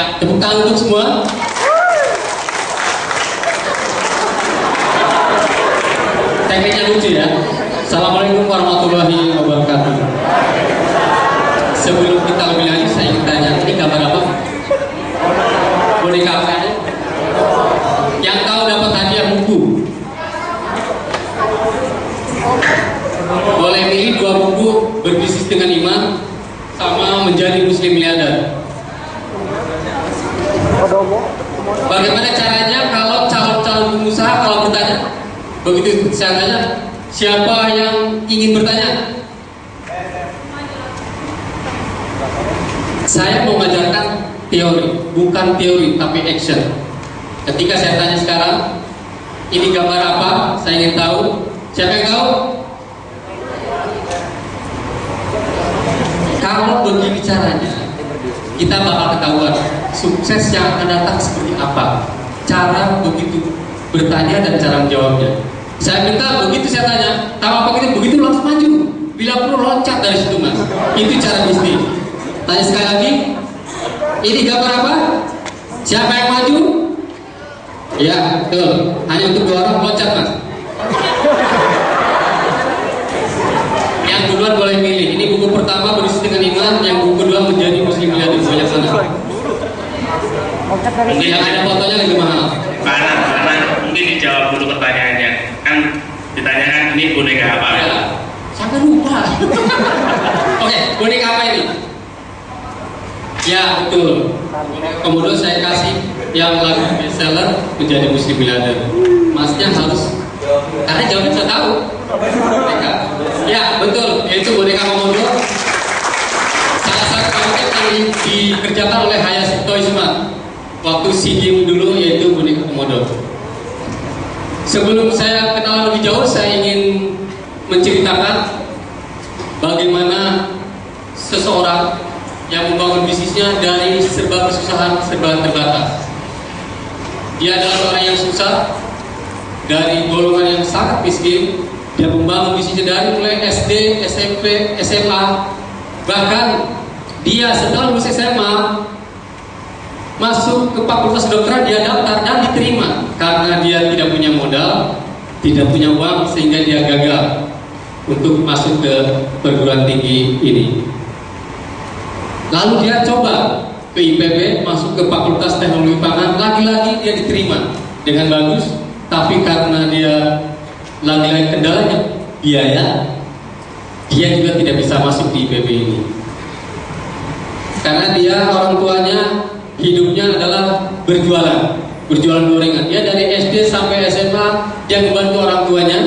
Ya, tepuk tangan untuk semua. Tekniknya lucu ya. Assalamualaikum warahmatullahi wabarakatuh. Sebelum kita lebih lanjut, saya ingin tanya, ini gambar apa? Boneka apa ini? Yang tahu dapat hadiah buku. Boleh milih 2 buku, Berbisnis dengan Iman sama Menjadi Muslim Miliarder. Bagaimana caranya kalau calon-calon pengusaha kalau bertanya? Begitu saya tanya, siapa yang ingin bertanya? Saya mau mengajarkan teori, bukan teori tapi action. Ketika saya tanya sekarang, ini gambar apa? Saya ingin tahu. Siapa yang tahu? Kalau begini caranya, kita bakal ketahuan sukses yang akan datang seperti apa. Cara begitu bertanya dan cara menjawabnya. Saya minta begitu saya tanya, tahu apa gitu? Begitu langsung maju. Bila perlu loncat dari situ mas. Itu cara bisnis. Tanya sekali lagi, ini gambar apa? Siapa yang maju? Ya, betul. Hanya untuk 2 orang loncat mas. Yang duluan boleh milih. Ini buku pertama Berbisnis dengan Iman, yang buku kedua Menjadi Muslim Miliarder. Banyak sana. Mungkin yang ada fotonya lebih mahal. Karena mungkin dijawab dulu pertanyaannya. Kan ditanyakan ini boneka apa? Ya, sampai lupa. Oke, boneka apa ini? Ya betul. Kemudian saya kasih yang lagu bestseller Menjadi Muslim Miliarder. Masnya harus, karena jawabnya saya tahu. Boneka. Ya betul, yaitu boneka Komodo. Salah satu konten yang dikerjakan oleh Hayashi Toysman waktu SEA Games dulu, yaitu boneka Komodo. Sebelum saya kenal lebih jauh, saya ingin menceritakan bagaimana seseorang yang membangun bisnisnya dari serba kesusahan, serba terbatas. Dia adalah orang yang susah, dari golongan yang sangat miskin. Dia membangun bisnisnya dari mulai SD, SMP, SMA. Bahkan dia setelah lulus SMA masuk ke fakultas kedokteran, dia daftar dan diterima karena dia tidak punya modal, tidak punya uang, sehingga dia gagal untuk masuk ke perguruan tinggi ini. Lalu dia coba ke IPB, masuk ke Fakultas Teknologi Pangan, lagi-lagi dia diterima dengan bagus, tapi karena dia lagi-lagi kendalanya biaya, dia juga tidak bisa masuk di IPB ini. Karena dia orang tuanya hidupnya adalah berjualan gorengan. Dia dari SD sampai SMA dia membantu orang tuanya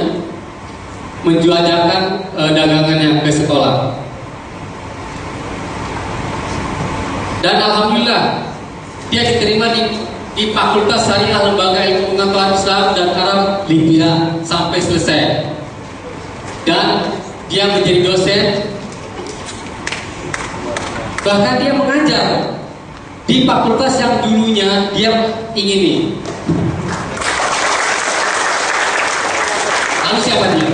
menjuajakan dagangannya ke sekolah. Dan alhamdulillah dia diterima di Fakultas Syariah Lembaga Ilmu Pengetahuan Islam dan Arab Libya sampai selesai. Dan dia menjadi dosen. Bahkan dia mengajar di fakultas yang dulunya dia ingini. Lalu siapa dia?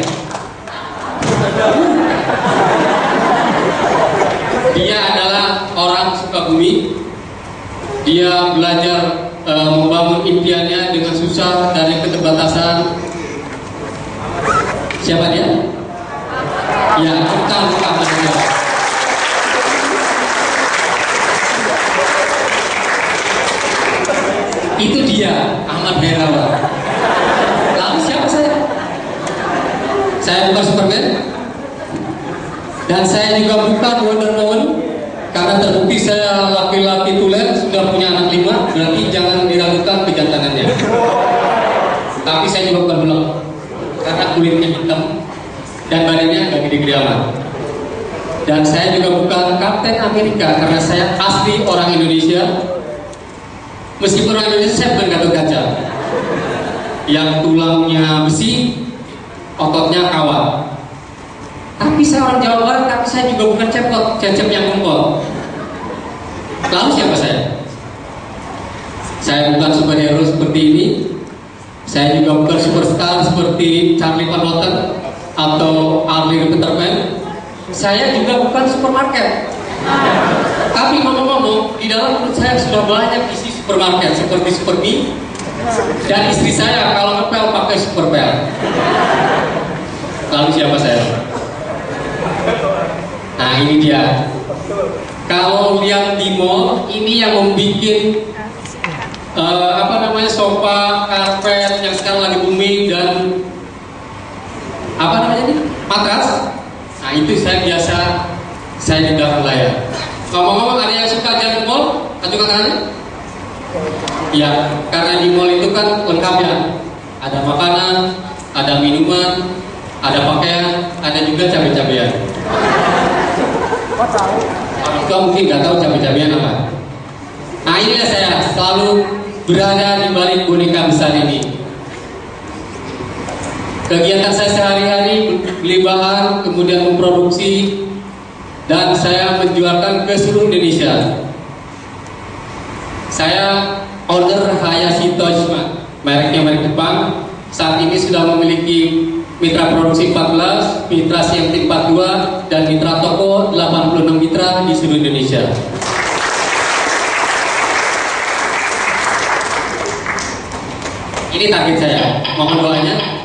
Dia adalah orang Sukabumi. Dia belajar membangun impiannya dengan susah dari keterbatasan. Siapa dia? Ya, bukan. Itu dia, Ahmad Herawan. Lalu siapa saya? Saya bukan Superman. Dan saya juga bukan Wonder Woman. Karena terbukti saya laki-laki tulen, sudah punya anak 5. Berarti jangan diragukan kejantanannya. Tapi saya juga bukan belok, karena kulitnya hitam dan badannya agak gede-gede amat. Dan saya juga bukan Kapten Amerika, karena saya asli orang Indonesia. Meskipun orang Indonesia, saya bukan Gatot Kaca yang tulangnya besi, ototnya kawat. Tapi saya orang Jawa Barat, tapi saya juga bukan cepot, cecep yang kumpul. Lalu siapa saya? Saya bukan superhero seperti ini. Saya juga bukan superstar seperti Charlie Van Houten atau Arlie Peter Pan. Saya juga bukan supermarket. Tapi Tapi ngomong-ngomong, di dalam menurut saya sudah banyak isi supermarket seperti Supermi. Dan istri saya kalau ngepel pakai Superpel. Lalu siapa saya? Nah ini dia. Kalau lihat di mall, ini yang membuat sofa, karpet yang sekarang lagi booming dan matras. Nah itu saya di belakang layar. Ngomong-ngomong, ada yang suka jalan ke mall? Ajukan tangannya. Ya, karena di mall itu kan lengkap ya. Ada makanan, ada minuman, ada pakaian, ada juga cabai-cabean. Kau mungkin nggak tahu cabai-cabean apa. Nah inilah saya selalu berada di balik boneka besar ini. Kegiatan saya sehari-hari beli bahan, kemudian memproduksi, dan saya menjualkan ke seluruh Indonesia. Saya owner Hayashi Toys, mereknya merek Jepang. Saat ini sudah memiliki mitra produksi 14, mitra CMT 42, dan mitra toko 86 mitra di seluruh Indonesia. Ini target saya, mohon doanya.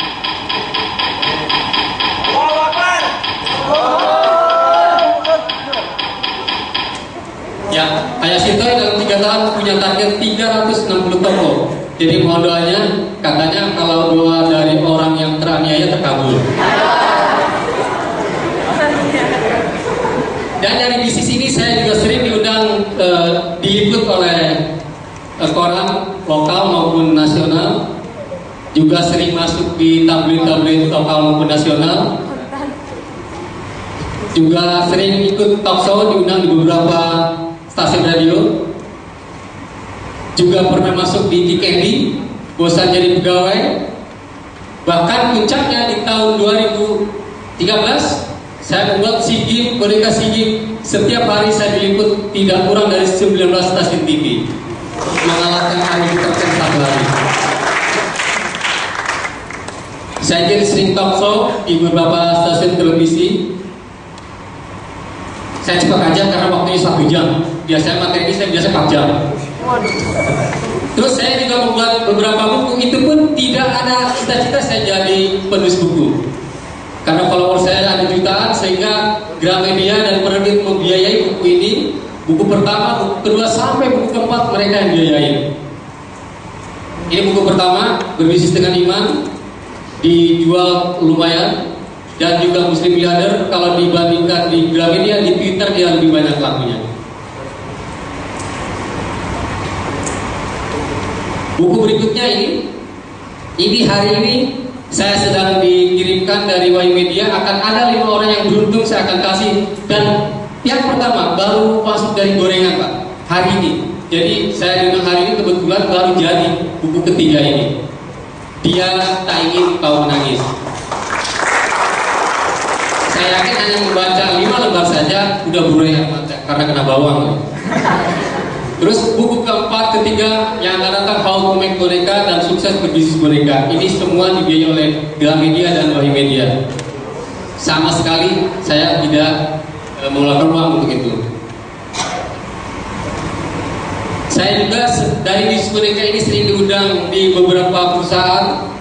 Ya, Hayashi Toys dalam 3 tahun punya target 360 toko. Jadi mohon doanya, katanya kalau doa dari orang yang teraniaya terkabul. Dan dari bisnis ini saya juga sering diundang diliput oleh koran lokal maupun nasional, juga sering masuk di tabloid-tabloid lokal maupun nasional, juga sering ikut talk show, diundang di beberapa stasiun radio, juga pernah masuk di Tikendi, bosan jadi pegawai. Bahkan puncaknya di tahun 2013 saya membuat SEA Games, boneka SEA Games. Setiap hari saya diliput tidak kurang dari 19 stasiun TV, mengalahkan hari terken satu hari. Saya jadi sering talk show di beberapa stasiun televisi. Saya cepat aja karena waktunya 1 jam. Biasanya materi ini saya biasa 4 jam. Terus saya juga membuat beberapa buku. Itu pun tidak ada cita-cita saya jadi penulis buku, karena follower saya ada jutaan, sehingga Gramedia dan penerbit membiayai buku ini. Buku pertama, buku kedua, sampai buku keempat mereka yang biayain. Ini buku pertama, Berbisnis dengan Iman, dijual lumayan. Dan juga Muslim Miliarder, kalau dibandingkan di Gramedia, di Twitter dia lebih banyak lakunya. Buku berikutnya ini hari ini saya sedang dikirimkan dari Wahyu Media. Akan ada 5 orang yang beruntung saya akan kasih. Dan yang pertama baru masuk dari gorengan Pak, hari ini. Jadi saya dengan hari ini kebetulan baru jadi buku ketiga ini. Dia Tak Ingin Kau Menangis. Saya yakin hanya membaca 5 lembar saja udah buruh yang baca karena kena bawang. Terus buku keempat, ketiga yang akan datang, How to Make Boneka dan Sukses Berbisnis Boneka. Ini semua dibiayai oleh Gramedia dan Wahyu Media. Sama sekali saya tidak mengeluarkan uang untuk itu. Saya juga dari bisnis boneka ini sering diundang di beberapa perusahaan.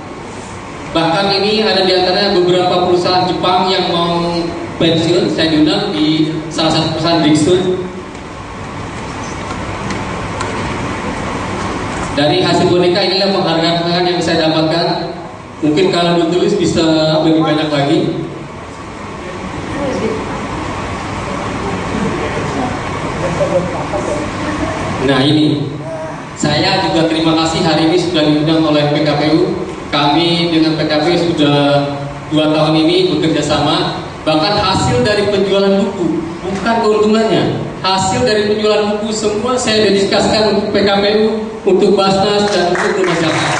Bahkan ini ada di antaranya beberapa perusahaan Jepang yang mau pensiun. Saya diundang di salah satu perusahaan Brixton. Dari hasil boneka inilah penghargaan yang saya dapatkan. Mungkin kalau ditulis bisa lebih banyak lagi. Nah ini, saya juga terima kasih hari ini sudah diundang oleh PKPU. Kami dengan PKPU sudah 2 tahun ini bekerja sama. Bahkan hasil dari penjualan buku, bukan keuntungannya, hasil dari penjualan buku semua saya dedikasikan untuk PKPU, untuk Basnas, dan untuk rumah zakat.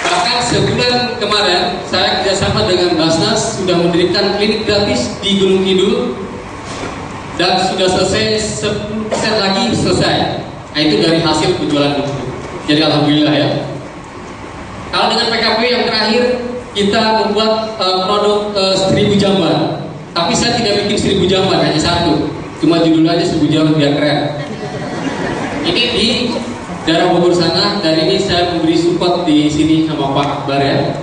Bahkan sebulan kemarin saya kerjasama dengan Basnas sudah mendirikan klinik gratis di Gunung Kidul, dan sudah selesai 10% lagi selesai. Nah itu dari hasil penjualan buku. Jadi alhamdulillah ya. Kalau dengan PKPU yang terakhir, kita membuat produk 1000 jamban. Tapi saya tidak bikin 1000 jamban, hanya satu. Cuma judul aja 1000 jamban biar keren. Ini di daerah Bogor sana, dan ini saya memberi support di sini sama Pak Akbar ya.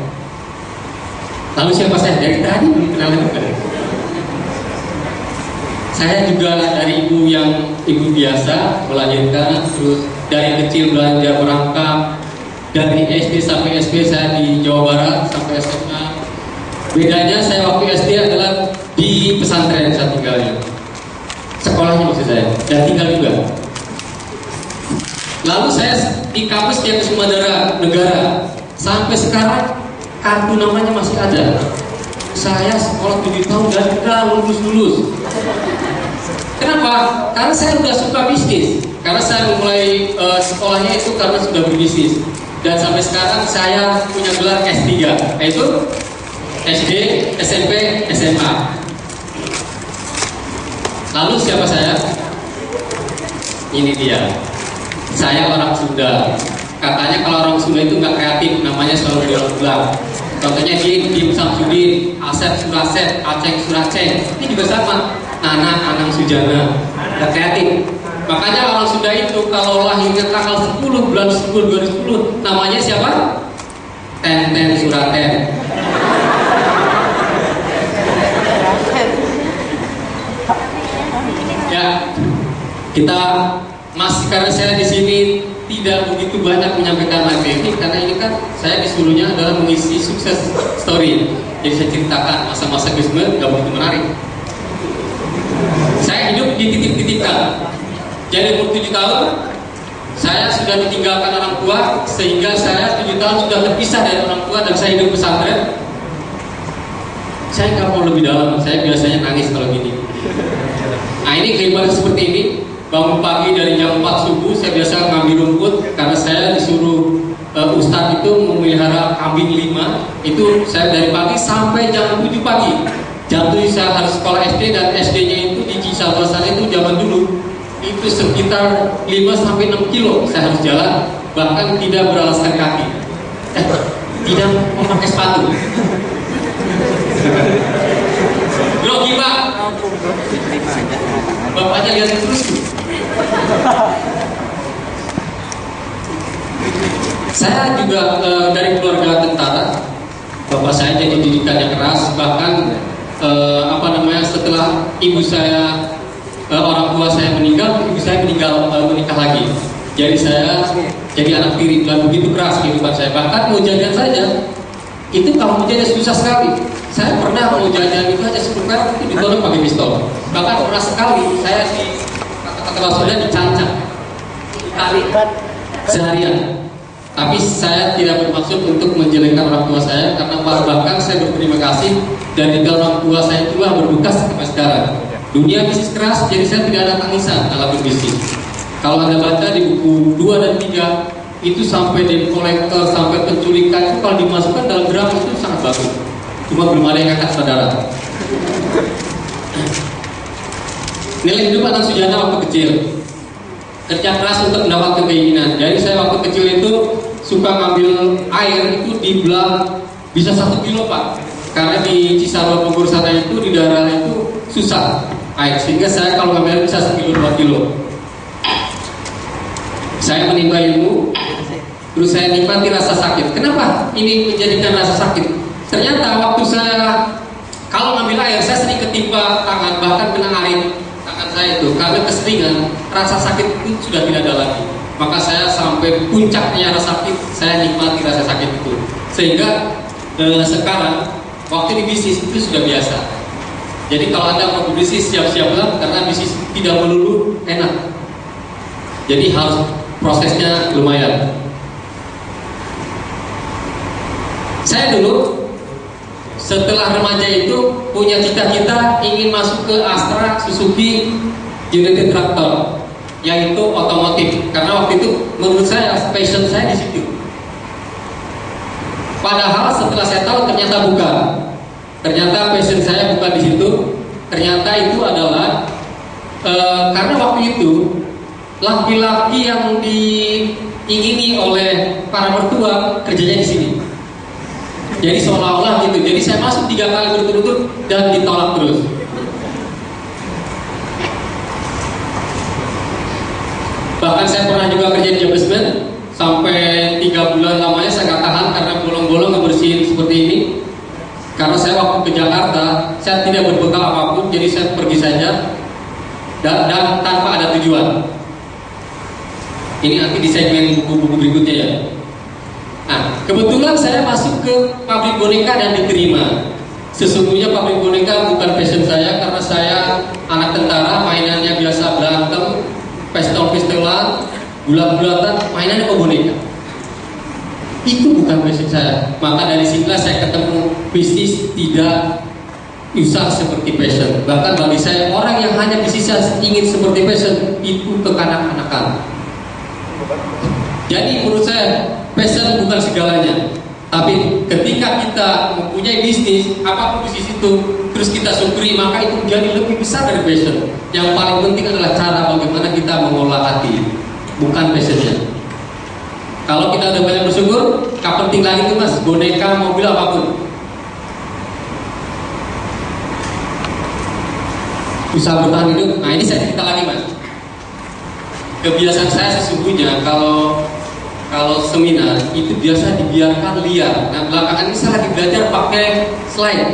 Lalu siapa saya? Dari tadi kenalan bukan? Saya juga dari ibu yang ibu biasa melahirkan, terus dari kecil belajar merangkap, dari SD sampai SP saya di Jawa Barat sampai SMA. Bedanya saya waktu SD adalah di pesantren saya tinggalnya, sekolahnya maksud saya, dan tinggal juga. Lalu saya di kampus Tiap Sumadara Negara sampai sekarang kartu namanya masih ada. Saya sekolah 7 tahun dan tidak lulus. Kenapa? Karena saya sudah suka bisnis. Karena saya mulai sekolahnya itu karena sudah berbisnis. Dan sampai sekarang saya punya gelar S3, yaitu SD, SMP, SMA. Lalu siapa saya? Ini dia. Saya orang Sunda. Katanya kalau orang Sunda itu nggak kreatif, namanya selalu diulang-ulang. Contohnya Dim Samsudin, Asep Surasep, Aceng Suraceng. Ini juga sama. Nana Anang Sujana. Nggak kreatif. Makanya orang Sunda itu kalau lahirnya tanggal 10 bulan 10 2010, namanya siapa? Tenten Suraten. Ya, kita masih, karena saya di sini tidak begitu banyak menyampaikan materi, karena ini kan saya disuruhnya adalah mengisi sukses story. Jadi saya ceritakan masa-masa Gusme gak begitu menarik. Saya hidup di titik-titikkan. Jadi umur 7 tahun saya sudah ditinggalkan orang tua, sehingga saya 7 tahun sudah terpisah dari orang tua dan saya hidup pesantren. Saya nggak mau lebih dalam, saya biasanya nangis kalau gini. Nah ini kehidupan seperti ini. Bangun pagi dari jam 4 subuh, saya biasa ngambil rumput karena saya disuruh Ustadz itu memelihara kambing 5. Itu saya dari pagi sampai jam 7 pagi. Jam 7 saya harus sekolah SD, dan SD-nya itu di Cisarua sana itu zaman dulu itu sekitar 5-6 kilo saya harus jalan, bahkan tidak beralaskan kaki, tidak memakai sepatu. Grogi Pak, bapaknya lihat terus. Saya juga dari keluarga tentara. Bapak saya jadi didikannya keras, bahkan setelah ibu saya, orang tua saya meninggal, ibu saya menikah lagi. Jadi saya jadi anak tiri, dan begitu keras kehidupan saya. Bahkan mau jajan saja, itu kalau mau jajan susah sekali. Saya pernah mau jajan itu aja 10 perak itu ditolong pakai pistol. Bahkan pernah sekali saya di kata maksudnya dicancak kali seharian. Tapi saya tidak bermaksud untuk menjelekkan orang tua saya, karena bahkan saya berterima kasih dan tinggal orang tua saya itulah berbekas sampai sekarang. Dunia bisnis keras, jadi saya tidak ada tangisan dalam berbisnis. Kalau Anda baca di buku 2 dan 3, itu sampai debt collector, sampai penculikan, itu kalau dimasukkan dalam drama itu sangat bagus. Cuma belum ada yang angkat saudara. Nilai hidup anak Sujana waktu kecil, kerja keras untuk mendapatkan keinginan. Jadi saya waktu kecil itu suka ngambil air itu di belah bisa 1 kilo Pak. Karena di Cisarua Bogor sana itu di daerah itu susah air, sehingga saya kalau ngambil air bisa 1 kilo 2 kilo. Saya menimba ilmu, terus saya nikmati rasa sakit. Kenapa ini menjadikan rasa sakit? Ternyata waktu saya kalau ngambil air, saya sering ketimpa tangan, bahkan kena air tangan saya itu karena keseringan. Rasa sakit itu sudah tidak ada lagi. Maka saya sampai puncaknya rasa sakit, saya nikmati rasa sakit itu. Sehingga sekarang waktu di bisnis itu sudah biasa. Jadi kalau Anda mau berbisnis, siap-siaplah, karena bisnis tidak melulu enak. Jadi harus prosesnya lumayan. Saya dulu setelah remaja itu punya cita-cita ingin masuk ke Astra Suzuki Unity Tractor, yaitu otomotif, karena waktu itu menurut saya passion saya di situ. Padahal setelah saya tahu ternyata bukan. Ternyata passion saya bukan di situ. Ternyata itu adalah karena waktu itu laki-laki yang diingini oleh para mertua kerjanya di sini. Jadi seolah-olah gitu. Jadi saya masuk 3 kali berturut-turut dan ditolak terus. Bahkan saya pernah juga kerja di Jabesman sampai 3 bulan lamanya saya nggak tahan karena bolong-bolong ngebersihin seperti ini. Karena saya waktu ke Jakarta, saya tidak berbekal apapun, jadi saya pergi saja dan tanpa ada tujuan. Ini nanti di segmen buku-buku berikutnya ya. Nah, kebetulan saya masuk ke pabrik boneka dan diterima. Sesungguhnya pabrik boneka bukan passion saya karena saya anak tentara, mainannya biasa berantem, pistol-pistolan, gulat-gulatan, mainannya kok boneka. Itu bukan passion saya. Maka dari sinilah saya ketemu bisnis tidak usah seperti passion. Bahkan bagi saya orang yang hanya bisa ingin seperti passion itu kekanak-kanakan. Jadi menurut saya passion bukan segalanya. Tapi ketika kita mempunyai bisnis apapun bisnis itu terus kita syukuri, maka itu menjadi lebih besar dari passion. Yang paling penting adalah cara bagaimana kita mengolah hati, bukan passionnya. Kalau kita udah banyak bersyukur, gak penting lagi tuh mas, boneka, mobil, apapun. Bisa bertahan hidup. Nah ini saya cerita lagi mas. Kebiasaan saya sesungguhnya kalau seminar itu biasa dibiarkan liar. Nah belakangan ini saya lagi belajar pakai slide.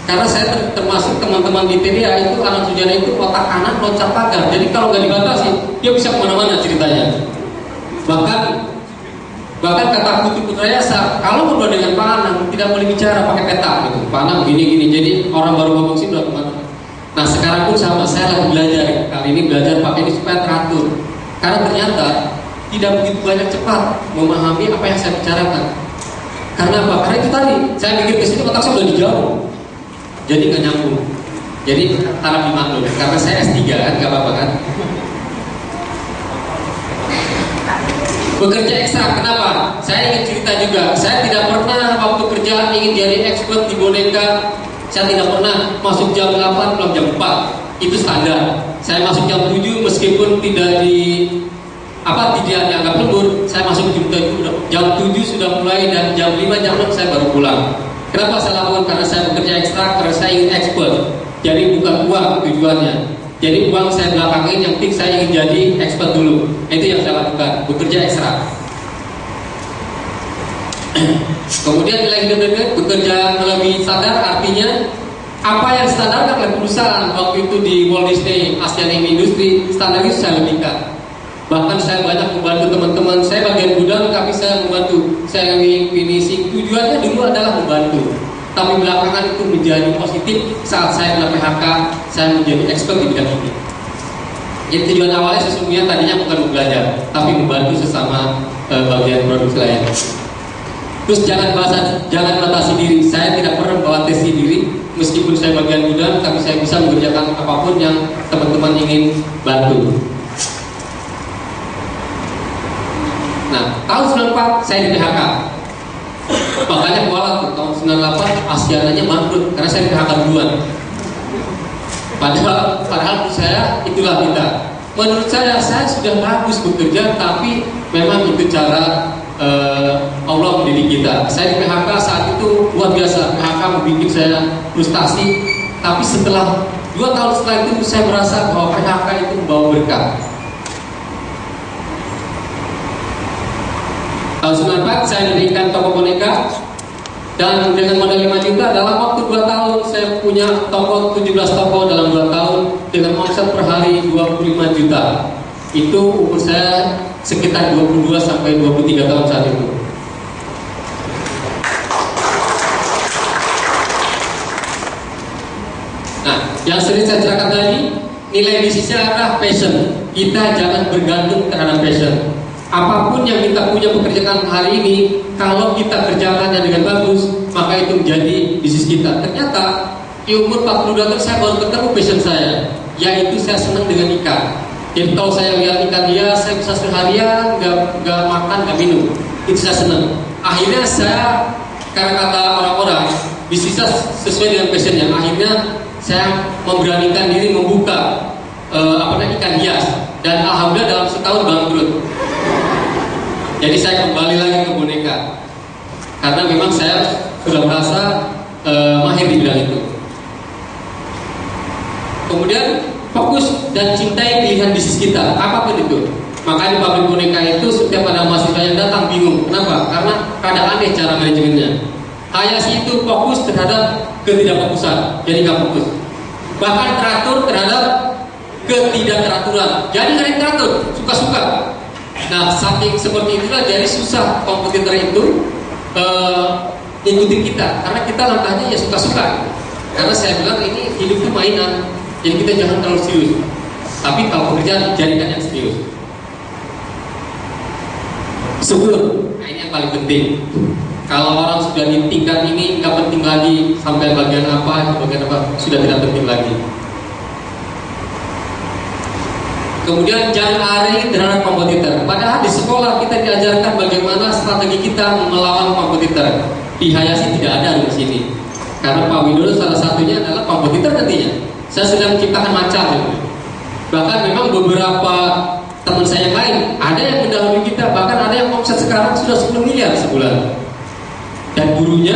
Karena saya termasuk teman-teman di TDA itu anak sujana itu otak kanan loncat pagar. Jadi kalau nggak dibatasi, dia bisa kemana-mana ceritanya. Bahkan kata Putri Putrayasa, kalau berdua dengan Pak Anang tidak boleh bicara pakai peta gitu. Pak Anang gini-gini, jadi orang baru ngomong sih udah kemana. Nah sekarang pun sama, saya lagi belajar. Kali ini belajar pakai ini supaya teratur. Karena ternyata tidak begitu banyak cepat memahami apa yang saya bicarakan. Karena apa? Karena itu tadi, saya mikir ke sini otak saya udah dijauh. Jadi nggak nyambung. Jadi harap dimaklum. Karena saya S3 kan, nggak apa-apa kan. Bekerja ekstra, kenapa? Saya ingin cerita juga. Saya tidak pernah waktu kerja ingin jadi expert di boneka. Saya tidak pernah masuk jam 8 pulang jam 4. Itu standar. Saya masuk jam 7 meskipun tidak dianggap lembur. Saya masuk jam 7 sudah mulai dan jam 5 jam 6 saya baru pulang. Kenapa saya lakukan? Karena saya bekerja ekstra, karena saya ingin expert. Jadi bukan uang tujuannya. Jadi uang saya belakangin, yang penting saya ingin jadi expert dulu. Itu yang saya lakukan, bekerja ekstra. Kemudian nilai hidup bekerja lebih standar, artinya apa yang standar oleh perusahaan waktu itu di Walt Disney Asian Industry, standar itu saya lebihkan. Bahkan saya banyak membantu teman-teman. Saya bagian gudang, tapi saya membantu. Saya finishing. Tujuannya dulu adalah membantu. Tapi belakangan itu menjadi positif saat saya kena PHK, saya menjadi expert di bidang ini. Jadi tujuan awalnya sesungguhnya tadinya bukan belajar, tapi membantu sesama bagian produksi lain. Terus jangan batasi diri. Saya tidak pernah membatasi diri, meskipun saya bagian gudang, tapi saya bisa mengerjakan apapun yang teman-teman ingin bantu. Nah, tahun 94 saya di PHK. Makanya kualat tuh, tahun 98 Asiananya bangkrut karena saya PHK duluan. Padahal menurut saya itulah kita. Menurut saya sudah bagus bekerja, tapi memang itu cara Allah mendidik kita. Saya di PHK saat itu luar biasa. PHK membuat saya frustasi. Tapi setelah 2 tahun setelah itu saya merasa bahwa PHK itu membawa berkah. Tahun 94 saya mendirikan toko boneka, dan dengan modal 5 juta dalam waktu 2 tahun saya punya toko 17 toko dalam 2 tahun dengan omset per hari 25 juta. Itu umur saya sekitar 22 sampai 23 tahun saat itu. Nah, yang sering saya ceritakan tadi, nilai bisnisnya adalah passion. Kita jangan bergantung terhadap passion. Apapun yang kita punya pekerjaan hari ini, kalau kita kerjakannya dengan bagus, maka itu menjadi bisnis kita. Ternyata di umur 42 tahun saya baru ketemu passion saya, yaitu saya senang dengan ikan. Jadi kalau saya lihat ikan hias, saya bisa seharian nggak makan, nggak minum. Itu saya senang. Akhirnya saya, karena kata orang-orang, bisnisnya sesuai dengan passionnya. Akhirnya saya memberanikan diri membuka ikan hias, dan alhamdulillah dalam setahun bangkrut. Jadi saya kembali lagi ke boneka karena memang saya sudah merasa mahir di bidang itu. Kemudian fokus dan cintai pilihan bisnis kita, apapun itu. Makanya di pabrik boneka itu setiap ada mahasiswa yang datang bingung. Kenapa? Karena rada aneh cara manajemennya. Hayashi itu fokus terhadap ketidakfokusan, jadi nggak fokus. Bahkan teratur terhadap ketidakteraturan, jadi nggak ada teratur, suka-suka. Nah, saking seperti itulah jadi susah kompetitor itu ngikutin kita, karena kita langkahnya ya suka-suka. Karena saya bilang ini hidup itu mainan, jadi kita jangan terlalu serius. Tapi kalau pekerjaan jadikan yang serius. Syukur, nah ini yang paling penting. Kalau orang sudah di tingkat ini nggak penting lagi sampai bagian apa, sudah tidak penting lagi. Kemudian jangan lari terhadap kompetitor. Padahal di sekolah kita diajarkan bagaimana strategi kita melawan kompetitor. Di Hayashi tidak ada di sini. Karena Pak Widodo salah satunya adalah kompetitor nantinya. Saya sedang menciptakan macam. Bahkan memang beberapa teman saya yang lain ada yang mendahului kita, bahkan ada yang omset sekarang sudah 10 miliar sebulan, dan gurunya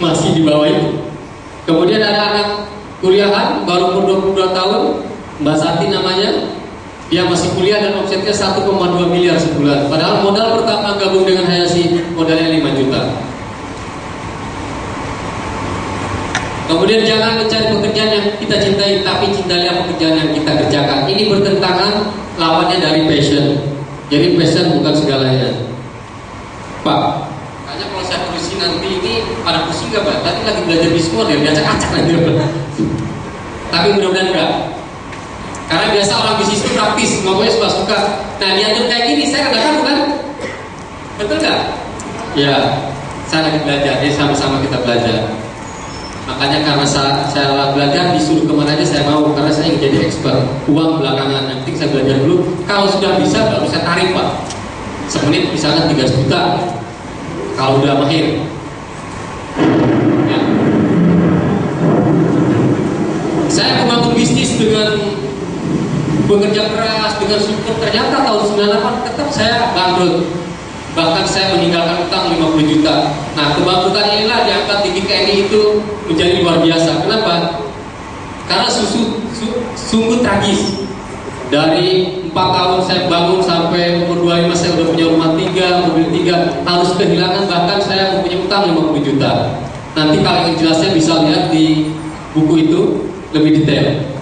masih di bawah itu. Kemudian ada anak kuliahan baru umur 22 tahun, Mbak Santi namanya, dia masih kuliah dan omsetnya 1,2 miliar sebulan, padahal modal pertama gabung dengan Hayashi modalnya 5 juta. Kemudian jangan mencari pekerjaan yang kita cintai, tapi cintailah pekerjaan yang kita kerjakan. Ini bertentangan, lawannya dari passion. Jadi passion bukan segalanya. Pak, kayaknya kalau saya pusing nanti ini pada pusing gak Pak? Tadi lagi belajar bisnis model, diacak-acak lagi Pak. Tapi mudah-mudahan enggak. Karena biasa orang bisnis itu praktis, ngomongnya suka-suka. Nah diatur kayak gini, saya nggak tahu kan? Betul nggak? Ya, saya lagi belajar, jadi sama-sama kita belajar. Makanya karena saya belajar disuruh kemana aja saya mau, karena saya ingin jadi expert. Uang belakangan, nanti saya belajar dulu. Kalau sudah bisa baru saya tarik Pak. Semenit misalnya 3 juta. Kalau udah mahir. Ya. Saya membangun bisnis dengan bekerja keras, dengan support. Ternyata tahun 98 tetap saya bangkrut. Bahkan saya meninggalkan utang 50 juta. Nah, kebangkrutan inilah diangkat di TNI itu menjadi luar biasa. Kenapa? Karena sungguh tragis. Dari 4 tahun saya bangun sampai umur 25 saya udah punya rumah 3, mobil 3, harus kehilangan, bahkan saya mempunyai utang 50 juta. Nanti kalau yang jelasnya bisa lihat di buku itu lebih detail.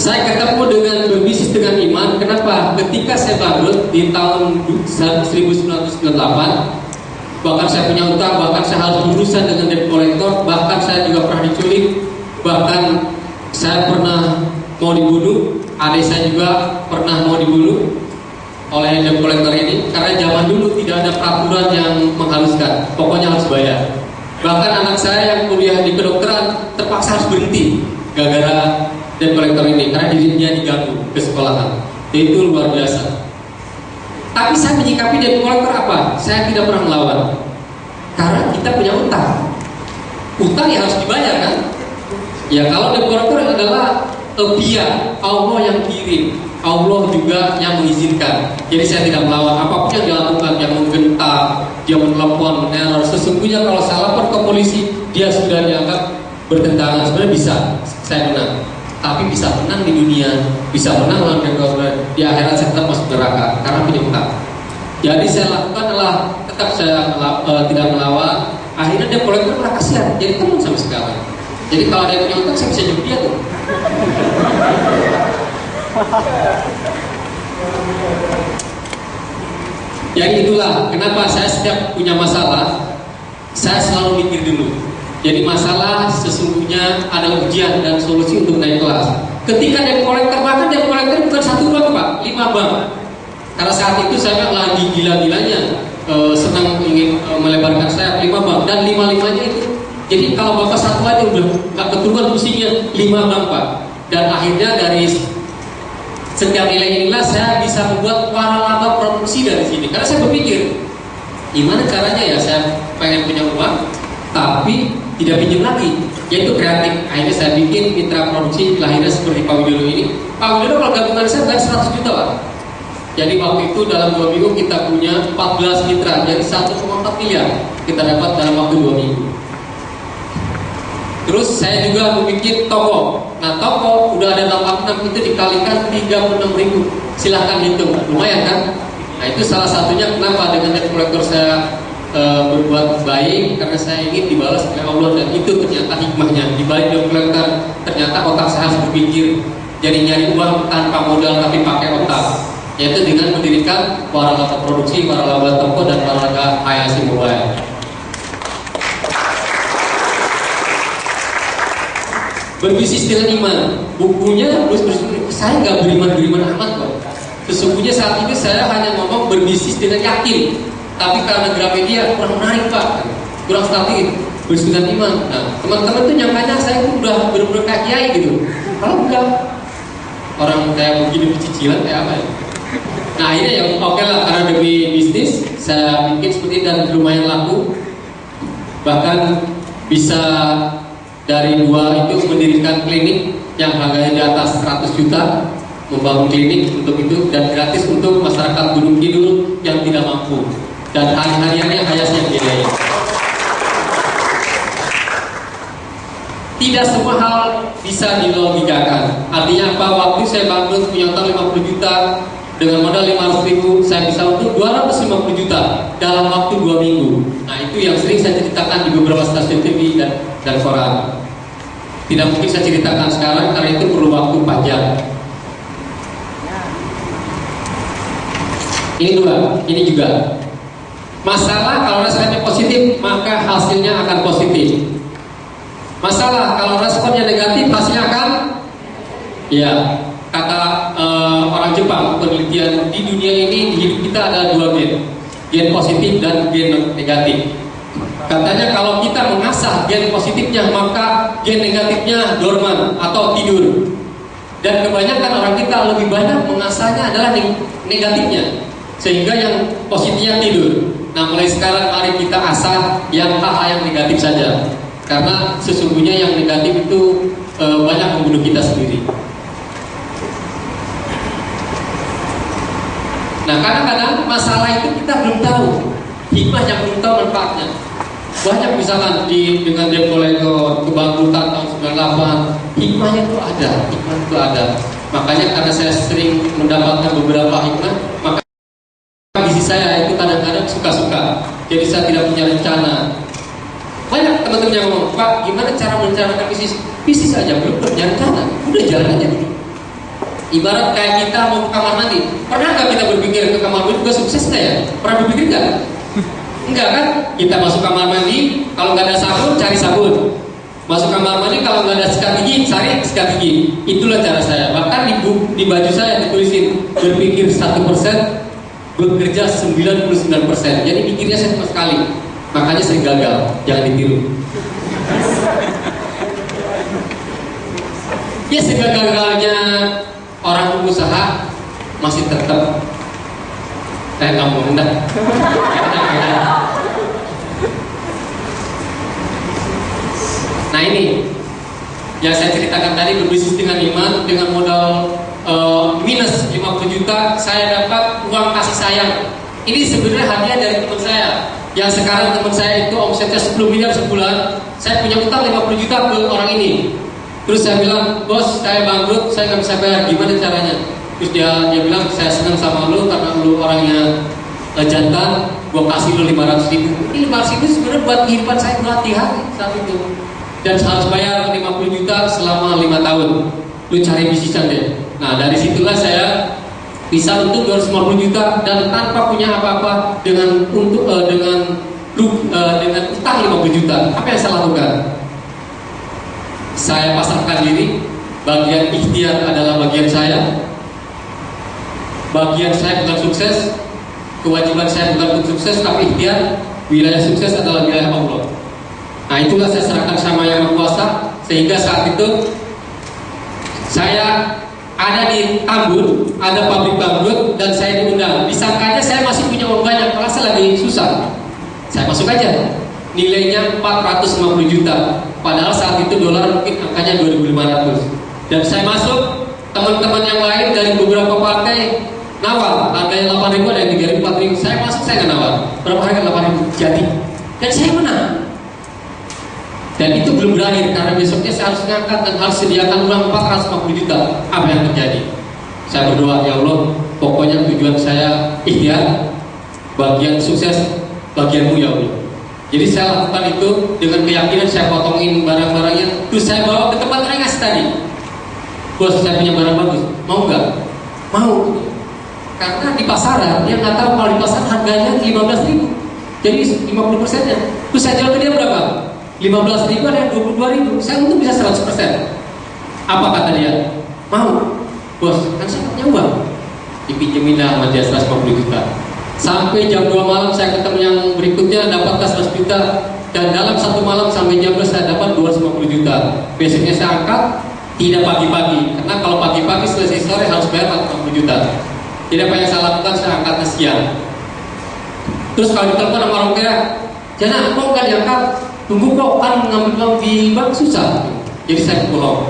Saya ketemu dengan berbisnis dengan iman. Kenapa? Ketika saya bangkrut di tahun 1998, bahkan saya punya utang, bahkan saya harus berurusan dengan debt collector, bahkan saya juga pernah diculik, bahkan saya pernah mau dibunuh, adik saya juga pernah mau dibunuh oleh debt collector ini. Karena zaman dulu tidak ada peraturan yang menghaluskan, pokoknya harus bayar. Bahkan anak saya yang kuliah di kedokteran terpaksa harus berhenti gara-gara debt collector ini, karena dirinya diganggu ke sekolahan. Itu luar biasa. Tapi saya menyikapi debt collector apa? Saya tidak pernah melawan. Karena kita punya utang. Utang ya harus dibayar kan? Ya kalau debt collector adalah biaya, Allah yang kirim, Allah juga yang mengizinkan. Jadi saya tidak melawan. Apapun yang dilakukan, yang menggentar, dia menelepon, meneror, sesungguhnya kalau saya lapor ke polisi, dia sudah dianggap bertentangan. Sebenarnya bisa saya menang, tapi bisa menang di dunia, bisa menang lawan debt, di akhirat saya tetap masuk neraka karena punya utang. Jadi saya lakukan adalah tetap saya tidak melawan. Akhirnya debt collector malah kasihan, jadi teman sampai sekarang. Jadi kalau ada yang punya utang saya bisa jemput dia tuh. Jadi itulah kenapa saya setiap punya masalah saya selalu mikir dulu. Jadi masalah sesungguhnya ada ujian dan solusi untuk naik kelas. Ketika debt collector, bahkan debt collector bukan 1 bank Pak, 5 bank. Karena saat itu saya lagi gila-gilanya senang ingin melebarkan sayap 5 bank, dan 5-5-nya itu. Jadi kalau Bapak satu aja udah gak keturunan pusingnya 5 bank Pak. Dan akhirnya dari setiap nilai inilah saya bisa membuat waralaba produksi dari sini. Karena saya berpikir, gimana caranya ya saya pengen punya uang, tapi tidak pinjam lagi, yaitu kreatif. Akhirnya saya bikin mitra produksi, lahirnya seperti Pak Widodo ini. Pak Widodo kalau gabungan saya bayar 100 juta Pak. Jadi waktu itu dalam 2 minggu kita punya 14 mitra, jadi 1,4 miliar kita dapat dalam waktu 2 minggu. Terus saya juga membuat toko. Nah toko udah ada 86 itu dikalikan 36.000. Silahkan hitung, lumayan kan? Nah itu salah satunya kenapa dengan debt collector saya berbuat baik, karena saya ingin dibalas oleh Allah, dan itu ternyata hikmahnya. Di balik debt collector ternyata otak saya harus berpikir, jadi nyari uang tanpa modal tapi pakai otak, yaitu dengan mendirikan waralaba produksi, waralaba toko, dan waralaba IAC mobile. Berbisnis dengan iman, bukunya saya nggak beriman amat kok. Sesungguhnya saat ini saya hanya ngomong berbisnis dengan yakin, tapi karena Gramedia kurang menarik Pak, kurang strategis. Berbisnis dengan iman. Nah teman-teman tuh nyangkanya saya tuh udah bener-bener kayak kiai gitu. Kalau enggak, orang kayak begini cicilan kayak apa ya? Nah akhirnya ya oke lah, karena demi bisnis saya bikin seperti itu dan lumayan laku. Bahkan bisa dari 2 itu mendirikan klinik yang harganya di atas 100 juta, membangun klinik untuk itu, dan gratis untuk masyarakat Gunung Kidul yang tidak mampu, dan hari-hariannya hayasnya biaya. Tidak semua hal bisa dilogikakan. Artinya apa? Waktu saya bangkrut punya utang 50 juta, dengan modal 500.000 saya bisa untung 250 juta dalam waktu 2 minggu. Nah itu yang sering saya ceritakan di beberapa stasiun TV dan koran. Tidak mungkin saya ceritakan sekarang karena itu perlu waktu panjang. Ini 2, ini juga. Masalah kalau responnya positif maka hasilnya akan positif. Masalah kalau responnya negatif hasilnya akan, ya kata orang Jepang, penelitian di dunia ini, di hidup kita ada 2 gen positif dan gen negatif. Katanya kalau kita mengasah gen positifnya maka gen negatifnya dorman atau tidur. Dan kebanyakan orang kita lebih banyak mengasahnya adalah negatifnya, sehingga yang positifnya tidur. Nah mulai sekarang mari kita asah yang hal-hal yang negatif saja, karena sesungguhnya yang negatif itu banyak membunuh kita sendiri. Nah kadang-kadang masalah itu kita belum tahu hikmah, yang belum tahu manfaatnya. Banyak misalkan dengan debt collector, kebangkrutan tahun 98, hikmahnya itu ada. Makanya karena saya sering mendapatkan beberapa hikmah, maka bisnis saya itu kadang-kadang suka-suka. Jadi saya tidak punya rencana. Banyak teman-teman yang ngomong, Pak, gimana cara merencanakan bisnis? Bisnis aja belum punya rencana, udah jalan aja dulu. Ibarat kayak kita mau ke kamar mandi, pernah nggak kita berpikir ke kamar mandi juga sukses nggak ya? Pernah berpikir nggak? Enggak kan? Kita masuk kamar mandi, kalau nggak ada sabun, cari sabun. Masuk kamar mandi, kalau nggak ada sikat gigi, cari sikat gigi. Itulah cara saya. Bahkan di baju saya ditulisin berpikir 1%, bekerja 99%. Jadi pikirnya saya cuma sekali. Makanya saya gagal. Jangan ditiru. Ya segagal-gagalnya orang pengusaha masih tetap kamu hendak. Nah ini yang saya ceritakan tadi, berbisnis dengan iman, dengan modal minus 50 juta saya dapat uang kasih sayang. Ini sebenarnya hadiah dari teman saya, yang sekarang teman saya itu omsetnya 10 miliar sebulan. Saya punya utang 50 juta ke orang ini. Terus saya bilang, bos saya bangkrut, saya nggak bisa bayar, gimana caranya? Terus dia bilang, saya senang sama lu karena lu orangnya jantan, gua kasih lu 500.000. Ini 500.000 sebenarnya buat kehidupan saya berhati-hati saat itu. Dan harus bayar 50 juta selama 5 tahun. Lu cari bisnisan deh. Nah dari situlah saya bisa untung 250 juta dan tanpa punya apa-apa dengan utang 50 juta. Apa yang saya lakukan? Saya pasrahkan diri. Bagian ikhtiar adalah bagian saya. Bagian saya bukan sukses. Kewajiban saya bukan untuk sukses, tapi ikhtiar. Wilayah sukses adalah wilayah Allah. Nah itulah saya serahkan sama Yang Maha Kuasa. Sehingga saat itu saya ada di Tambun, ada pabrik bangkrut, dan saya diundang. Disangkanya saya masih punya uang banyak, merasa lagi susah. Saya masuk aja. nilainya 450 juta. Padahal saat itu dolar mungkin angkanya 2.500. Dan saya masuk, teman-teman yang lain dari beberapa partai nawar, harganya 8.000, ada yang 3.000, 4.000. Saya masuk, saya nggak nawar. Berapa harga? 8.000 jadi. Dan saya menang. Dan itu belum berakhir, karena besoknya saya harus ngangkat dan harus sediakan uang 450 juta. Apa yang terjadi? Saya berdoa, ya Allah, pokoknya tujuan saya ikhtiar, bagian sukses bagianmu ya Allah. Jadi saya lakukan itu dengan keyakinan. Saya potongin barang-barangnya, terus saya bawa ke tempat saya ngasih tadi. Bos, saya punya barang bagus, mau nggak? Mau. Karena di pasaran dia nggak tahu kalau di pasar harganya 15.000, jadi 50%-nya. Terus saya jual ke dia berapa? 15.000, ada yang 22.000. Saya untung bisa 100%. Apa kata dia? Mau. Bos, kan saya punya uang. Dipinjemin lah sama dia 150 juta. Sampai jam 2 malam saya ketemu yang berikutnya, dapatlah 100 juta. Dan dalam satu malam sampai jam 2 saya dapat 250 juta. Besoknya saya angkat, tidak pagi-pagi. Karena kalau pagi-pagi selesai sore harus bayar 40 juta. Jadi apa yang saya lakukan, saya angkatnya siang. Terus kalau ditelepon sama orang kaya, jangan mau nggak diangkat, tunggu kok, kan ngambil uang di bank susah. Jadi saya pulang.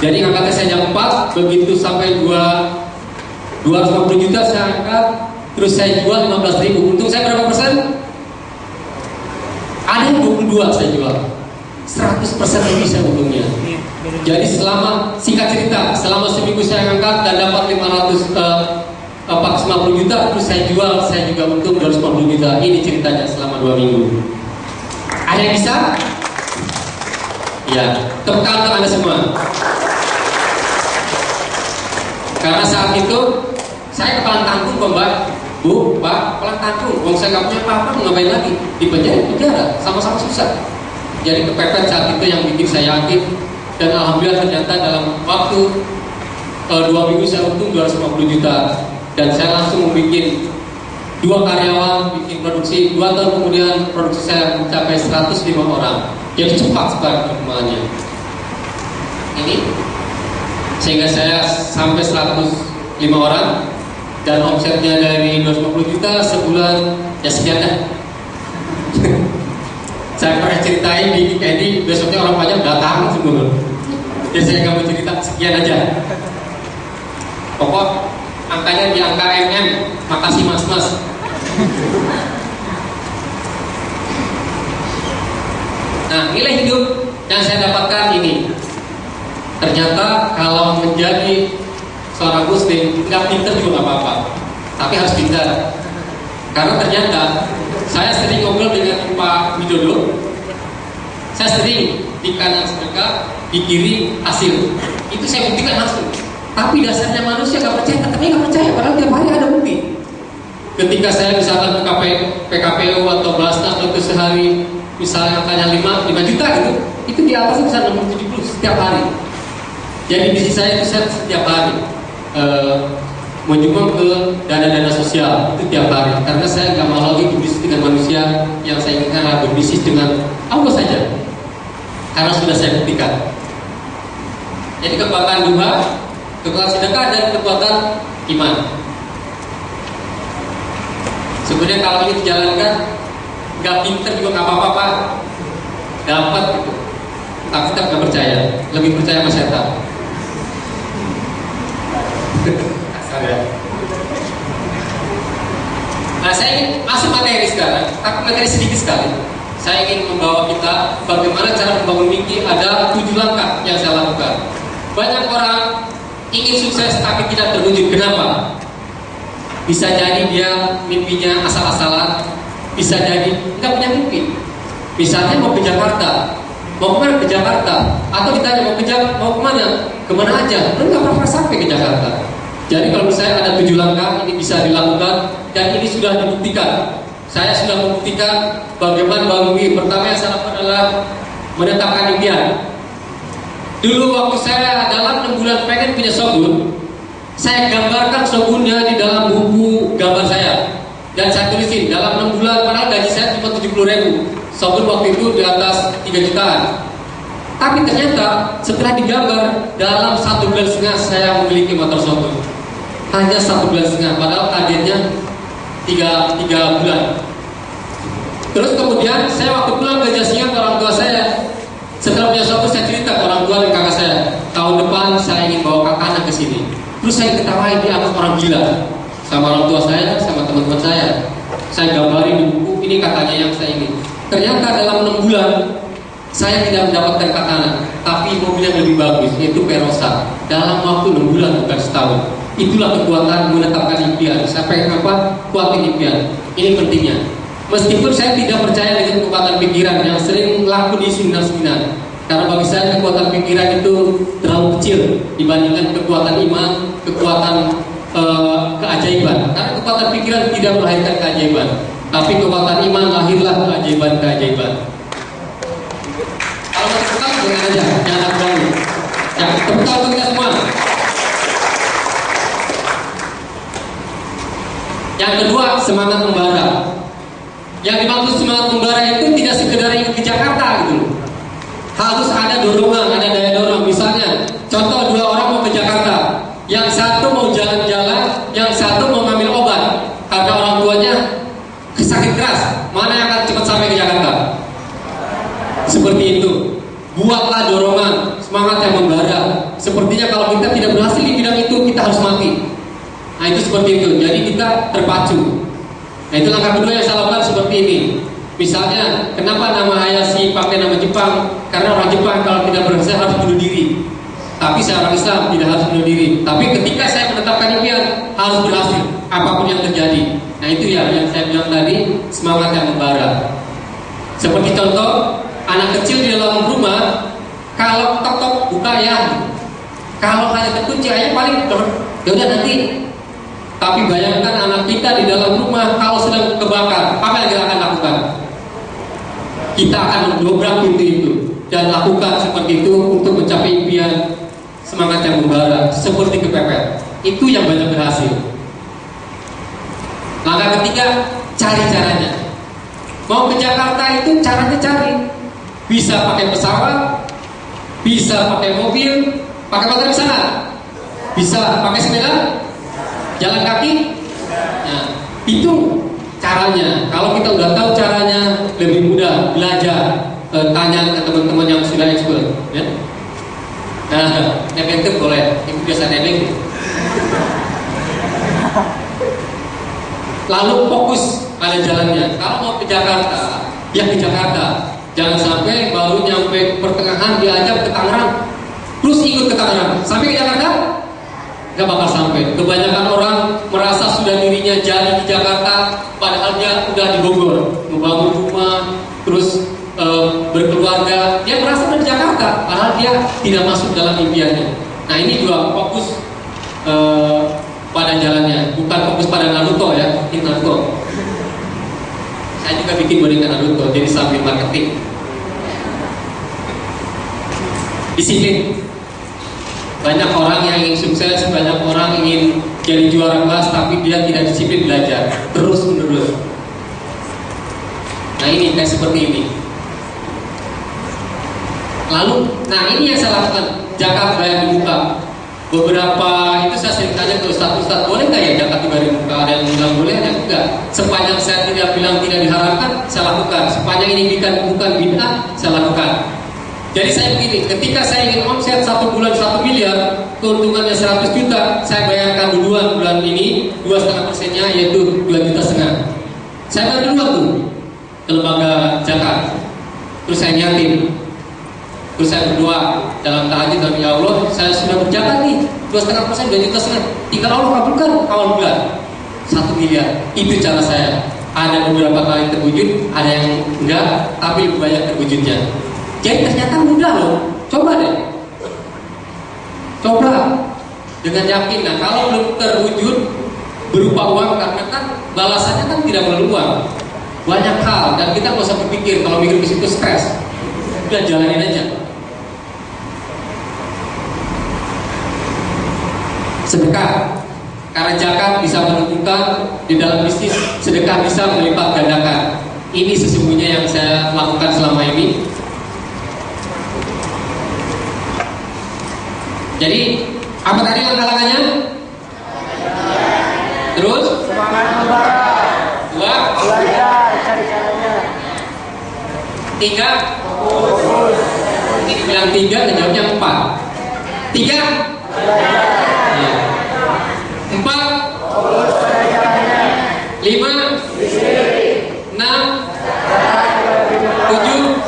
Jadi angkatnya saya jam 4, begitu sampai 250 juta saya angkat. Terus saya jual 15.000. Untung saya berapa persen? Ada yang 22 saya jual. 100% lebih saya untungnya. Jadi selama, singkat cerita, selama seminggu saya angkat dan dapat 450 juta, terus saya jual, saya juga untung 250 juta. Ini ceritanya selama 2 minggu. Ada yang bisa? Ya, tepuk tangan untuk Anda semua. Karena saat itu saya kepalang tanggung kok Mbak. Bu, Pak, kepalang tanggung. Wong saya nggak punya apa-apa, mau ngapain lagi? Di penjara, sama-sama susah. Jadi kepepet saat itu yang bikin saya yakin. Dan alhamdulillah ternyata dalam waktu 2 minggu saya untung 250 juta. Dan saya langsung bikin 2 karyawan, bikin produksi. 2 tahun kemudian produksi saya mencapai 105 orang. Jadi cepat sekali perkembangannya. Ini sehingga saya sampai 105 orang. Dan omsetnya dari 250 juta sebulan, ya sekian dah. Saya pernah ceritain di Edi, besoknya orang banyak datang semua. Jadi saya nggak mau cerita, sekian aja. Pokok angkanya di angka MM. Makasih mas-mas. Nah, nilai hidup yang saya dapatkan ini, ternyata kalau menjadi seorang muslim nggak pintar juga nggak apa-apa, tapi harus pintar. Karena ternyata saya sering ngobrol dengan Pak Widodo, saya sering di kanan sedekah, di kiri hasil. Itu saya buktikan langsung. Tapi dasarnya manusia nggak percaya, tetapnya nggak percaya. Padahal tiap hari ada bukti. Ketika saya misalkan ke PKPU atau Basnas atau sehari, misalnya angkanya 5 juta gitu, itu di atas bisa 60-70 setiap hari. Jadi bisnis saya itu setiap hari menyumbang ke dana-dana sosial itu tiap hari, karena saya nggak mau lagi berbisnis dengan manusia. Yang saya inginkan adalah berbisnis dengan Allah saja, karena sudah saya buktikan. Jadi kekuatan duha, kekuatan sedekah, dan kekuatan iman. Sebenarnya kalau ini dijalankan, nggak pinter juga nggak apa-apa Pak, dapat gitu. Tapi tetap nggak percaya, lebih percaya sama setan. Nah, saya ingin masuk materi sekarang, tapi materi sedikit sekali. Saya ingin membawa kita bagaimana cara membangun mimpi. Ada 7 langkah yang saya lakukan. Banyak orang ingin sukses tapi tidak terwujud. Kenapa? Bisa jadi dia mimpinya asal-asalan, bisa jadi tidak punya mimpi. Misalnya mau ke Jakarta, mau kemana ke Jakarta? Atau ditanya mau kemana? Kemana aja? Lu nggak pernah sampai ke Jakarta. Jadi kalau saya ada 7 langkah ini bisa dilakukan, dan ini sudah dibuktikan. Saya sudah membuktikan bagaimana bangun mimpi. Pertama yang saya lakukan adalah menetapkan impian. Dulu waktu saya dalam 6 bulan pengen punya shogun, saya gambarkan shogunnya di dalam buku gambar saya, dan saya tulisin dalam 6 bulan. Padahal gaji saya cuma 70.000. Shogun waktu itu di atas 3 jutaan. Tapi ternyata setelah digambar, dalam 1,5 bulan saya memiliki motor shogun. Hanya 1,5 bulan, padahal targetnya 3 bulan. Terus kemudian saya waktu pulang ke Jasingan ke orang tua saya, setelah punya suatu saya cerita ke orang tua dan kakak saya, tahun depan saya ingin bawa kakak anak ke sini. Terus saya ketawain, dianggap orang gila sama orang tua saya, sama teman-teman saya. Saya gambarin di buku, ini katanya yang saya ingin. Ternyata dalam 6 bulan saya tidak mendapatkan kakak anak, tapi mobil yang lebih bagus, yaitu Perosa. Dalam waktu 6 bulan, bukan setahun. Itulah kekuatan menetapkan impian. Sampai apa? Kuatin impian. Ini pentingnya. Meskipun saya tidak percaya dengan kekuatan pikiran yang sering laku di seminar-seminar, karena bagi saya kekuatan pikiran itu terlalu kecil dibandingkan kekuatan iman, kekuatan keajaiban. Karena kekuatan pikiran tidak melahirkan keajaiban, tapi kekuatan iman lahirlah keajaiban-keajaiban. Kalau mau tepuk tangan dengan aja, jangan ragu. Ya, tepuk tangan untuk kita semua. Yang kedua, semangat membara. Yang dimaksud semangat membara itu tidak sekedar ingin ke Jakarta gitu. Harus ada dorongan, ada daya dorong. Misalnya, contoh 2 orang mau ke Jakarta, yang satu mau jalan-jalan, yang satu mau ngambil obat karena orang tuanya sakit keras. Mana yang akan cepat sampai ke Jakarta? Seperti itu. Buatlah dorongan, semangat yang membara. Sepertinya kalau kita tidak berhasil di bidang itu, kita harus mati. Nah itu seperti itu. Jadi kita terpacu. Nah itu langkah kedua yang saya lakukan seperti ini. Misalnya, kenapa nama Hayashi pakai nama Jepang? Karena orang Jepang kalau tidak berhasil harus bunuh diri. Tapi saya orang Islam tidak harus bunuh diri. Tapi ketika saya menetapkan impian, harus berhasil apapun yang terjadi. Nah itu ya yang saya bilang tadi, semangat yang membara. Seperti contoh, anak kecil di dalam rumah, kalau tok-tok buka ya. Kalau hanya terkunci aja paling ya udah nanti. Tapi bayangkan anak kita di dalam rumah kalau sedang kebakar, apa yang kita akan lakukan? Kita akan mendobrak pintu itu dan lakukan seperti itu untuk mencapai impian, semangat yang membara seperti kepepet. Itu yang banyak berhasil. Langkah ketiga, cari caranya. Mau ke Jakarta itu caranya cari. Bisa pakai pesawat, bisa pakai mobil, pakai motor di sana, bisa pakai sepeda, jalan kaki. Nah, itu caranya. Kalau kita udah tahu caranya, lebih mudah belajar. Tanya ke teman-teman yang sudah expert, ya. Nah, nebeng itu boleh, itu biasa nebeng. Lalu fokus pada jalannya. Kalau mau ke Jakarta, ya ke Jakarta. Jangan sampai baru nyampe pertengahan diajak ke Tangerang, terus ikut ke Tangerang. Sampai ke Jakarta, nggak bakal sampai. Kebanyakan orang merasa sudah dirinya jadi di Jakarta, padahal dia udah di Bogor, membangun rumah, terus berkeluarga. Dia merasa udah di Jakarta, padahal dia tidak masuk dalam impiannya. Nah ini juga fokus pada jalannya, bukan fokus pada Naruto ya. Ini Naruto. Saya juga bikin boneka Naruto, jadi sambil marketing. Disiplin. Banyak orang yang ingin sukses, banyak orang ingin jadi juara kelas, tapi dia tidak disiplin belajar terus menerus. Nah ini kayak seperti ini. Lalu, nah ini yang saya lakukan, zakat bayar di muka. Beberapa itu saya sering tanya ke Ustadz, boleh nggak ya zakat dibayar di muka? Ada yang bilang boleh, ada yang enggak. Sepanjang saya tidak bilang tidak diharamkan, saya lakukan. Sepanjang ini bukan bid'ah, saya lakukan. Jadi saya begini, ketika saya ingin omset 1 bulan 1 miliar, keuntungannya 100 juta, saya bayarkan duluan bulan ini 2,5%-nya yaitu 2,5 juta. Saya bayar duluan tuh ke lembaga zakat. Terus saya niatin. Terus saya berdoa dalam tahajud, ya Allah, saya sudah berzakat nih 2,5%, 2,5 juta. Tinggal Allah kabulkan awal bulan 1 miliar. Itu cara saya. Ada beberapa kali terwujud, ada yang enggak, tapi lebih banyak terwujudnya. Jadi ternyata mudah loh. Coba deh. Coba dengan yakin. Nah kalau belum terwujud berupa uang, karena kan balasannya kan tidak melalui uang. Banyak hal dan kita nggak usah berpikir. Kalau mikir ke situ stres. Udah jalanin aja. Sedekah. Karena zakat bisa menentukan di dalam bisnis, sedekah bisa melipat gandakan. Ini sesungguhnya yang saya lakukan selama ini. Jadi apa tadi langkah-langkahnya? Terus? Semangat membara. Dua. Belajar, cari caranya. 3. Ini bilang 3, jawabnya 4. 3. Ya. 4. 5. 6. 7.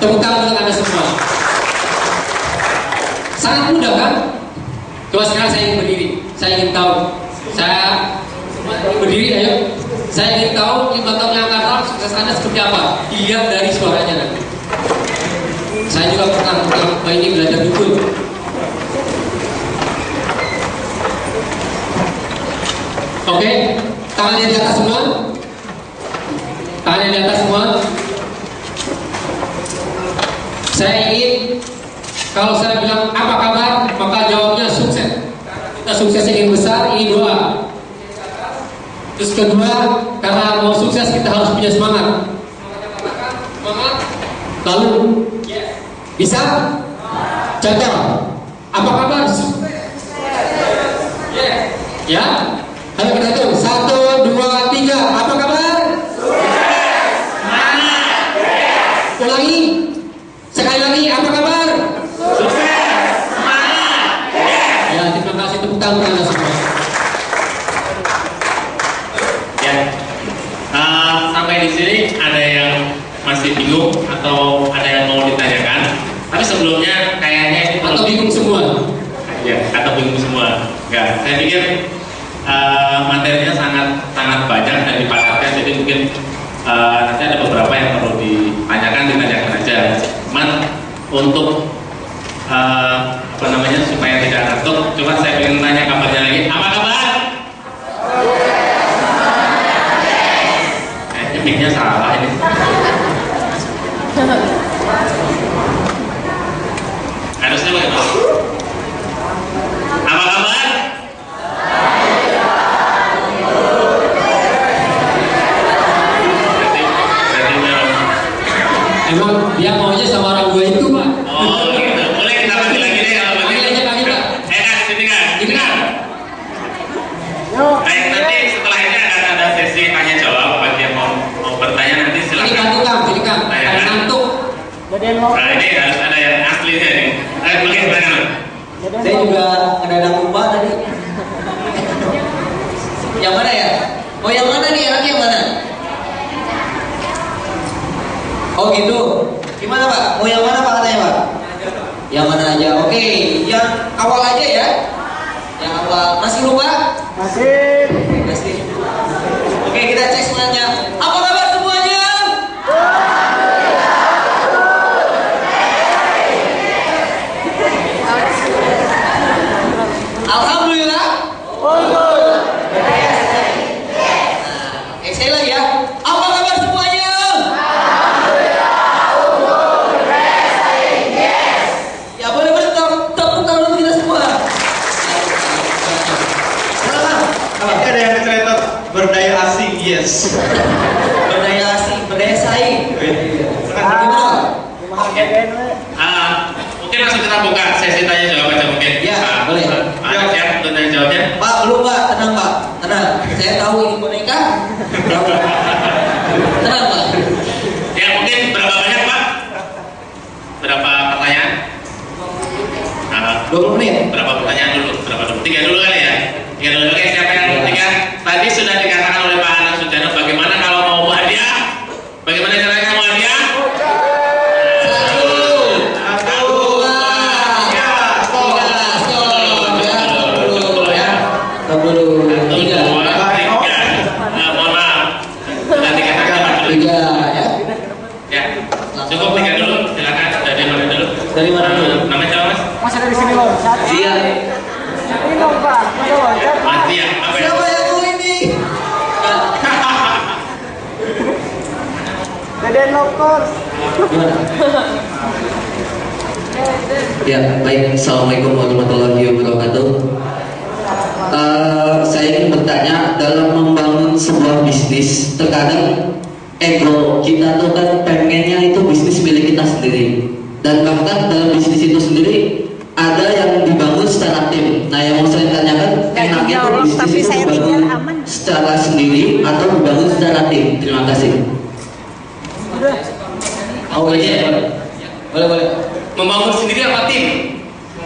Tepuk tangan untuk Anda semua. Sangat mudah kan? Coba sekarang saya ingin berdiri. Saya ingin tahu. Saya berdiri, ayo. Saya ingin tahu 5 tahun yang akan datang sukses Anda seperti apa. Dilihat dari suaranya nanti. Saya juga pernah ini belajar dukun. Oke, tangannya di atas semua. Tangannya di atas semua. Saya ingin, kalau saya bilang apa kabar, maka jawabnya sukses. Kita sukses ingin besar, ini doa. Terus kedua, karena mau sukses kita harus punya semangat. Semangat. Lalu, bisa? Contoh, apa kabar? Ya. Ayo kita hitung. 1, 2, 3. Apa kabar? Ulangi. Sekali lagi, apa kabar? Sukses, semangat. Ya, terima kasih, tepuk tangan Anda semua. Ya. Sampai di sini ada yang masih bingung atau ada yang mau ditanyakan? Tapi sebelumnya kayaknya ini Atau bingung semua? Ya, atau bingung semua. Enggak, saya pikir materinya sangat banyak dan dipadatkan, jadi mungkin nanti ada beberapa yang perlu ditanyakan aja. Cuman untuk supaya tidak ngantuk, cuma saya ingin tanya kabarnya lagi. Apa kabar? Kayaknya mic-nya salah ini. Harusnya bagaimana? Apa kabar? Emang dia maunya sama orang gue itu, Pak. Oh gitu, boleh kita panggil lagi deh kalau Panggil aja, panggil, Pak. Kan, sini kan, Ini kan? Baik, nanti setelah ini akan ada sesi tanya jawab. Bagi yang mau bertanya nanti Ini silakan. kan tukang, jadi kan. Ada ngantuk. Nah ini harus ada yang aslinya nih. Ayo bagi silakan. Saya juga ada lupa tadi. Yang mana ya? Oh yang mana nih? Anaknya yang mana? Oh gitu. Gimana Pak? Mau yang mana Pak katanya Pak? Yang mana aja? Oke. Yang awal aja ya. Yang awal. Masih lupa? Masih. Masih. Oke kita cek semuanya. Apa kabar semuanya? Alhamdulillah. Sekali lagi ya. Apa kabar semuanya? Ya boleh tepuk tangan untuk kita semua. Silakan. Ada yang cerita berdaya asing, yes. Berdaya asing, berdaya saing. Gimana? Mungkin langsung kita buka sesi tanya jawab aja mungkin. Ya, boleh. Ada siap untuk tanya jawabnya? Pak, belum Pak, tenang Pak, tenang. Saya tahu ini boneka. Tenang Pak. Ya mungkin berapa banyak Pak? Berapa pertanyaan? 20 menit. Berapa pertanyaan dulu? Berapa dulu? 3 dulu kali ya? 3 dulu. Oke, siapa yang 3? Tadi sudah dikatakan oleh Pak Anang Sujana bagaimana kalau mau hadiah? Bagaimana caranya mau hadiah? Mohon maaf. Sudah 3 kali dulu. 3 ya. Ya, cukup 3 dulu. Silakan. Dari mana dulu? Dari mana dulu? Namanya siapa Mas? Mas ada di sini loh. Iya. Ini loh Pak. Mana loh? Mas Dia. Apa ya? Siapa yang mau ini? Deden Lokor. Gimana? Ya, baik. Assalamualaikum warahmatullahi wabarakatuh. Saya ingin bertanya, dalam membangun sebuah bisnis, terkadang ego kita tuh kan pengennya itu bisnis milik kita sendiri, dan bahkan dalam bisnis itu sendiri ada yang dibangun secara tim. Nah, yang mau saya tanyakan, enaknya tuh bisnis itu dibangun secara sendiri atau dibangun secara tim? Terima kasih. Oh iya, boleh. Membangun sendiri apa tim?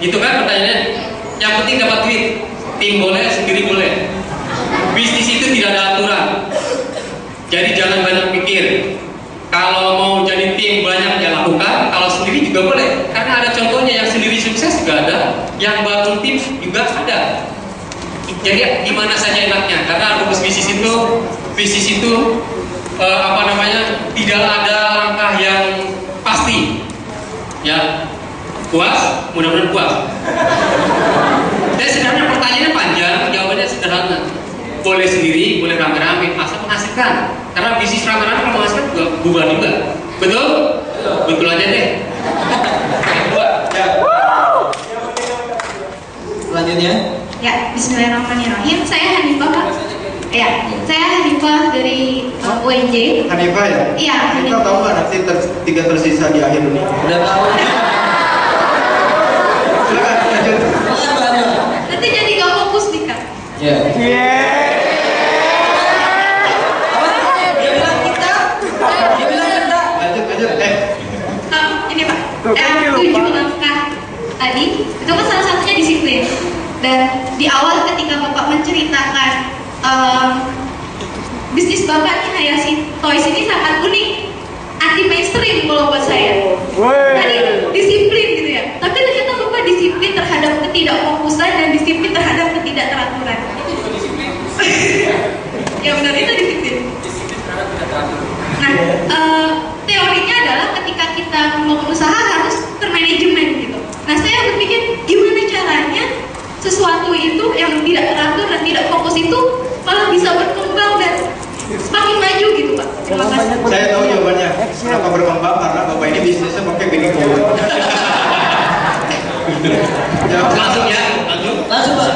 Itu kan pertanyaannya. Yang penting dapat duit. Tim boleh, sendiri boleh. Bisnis itu tidak ada aturan. Jadi jangan banyak pikir. Kalau mau jadi tim banyak ya lakukan. Kalau sendiri juga boleh. Karena ada contohnya yang sendiri sukses juga ada. Yang bangun tim juga ada. Jadi di mana saja enaknya. Karena rumus bisnis itu tidak ada langkah yang pasti. Ya, puas, mudah-mudahan puas. Dan sebenarnya pertanyaannya panjang, jawabannya sederhana. Boleh sendiri, boleh rame-rame, asal menghasilkan. Karena bisnis rame-rame kalau menghasilkan juga bubar juga. Betul? Betul aja deh. Selanjutnya. Ya, bismillahirrahmanirrahim. Saya Hanifah, Pak. Ya, saya Hanifah dari UNJ. Hanifah ya? Iya, Hanifah tahu nggak nanti tiga tersisa di akhir dunia? Udah tahu. Silakan lanjut. Nanti jadi gak fokus nih, Kak. Ya. Lanjut. Ini Pak, 7 langkah tadi itu kan salah satunya disiplin. Dan di awal ketika Bapak menceritakan bisnis Bapak nih Hayashi Toys ini sangat unik, anti mainstream kalau buat saya. Tadi disiplin gitu ya, tapi ternyata Bapak disiplin terhadap ketidakfokusan dan disiplin terhadap ketidakteraturan. Ya benar, itu disiplin. Nah, teorinya adalah ketika kita membangun usaha harus termanajemen gitu. Nah, saya berpikir gimana caranya sesuatu itu yang tidak teratur dan tidak fokus itu malah bisa berkembang dan semakin maju gitu, Pak. Terima kasih. Saya tahu jawabannya. Kenapa berkembang? Karena Bapak ini bisnisnya pakai bidding pool. Langsung ya, Langsung Pak.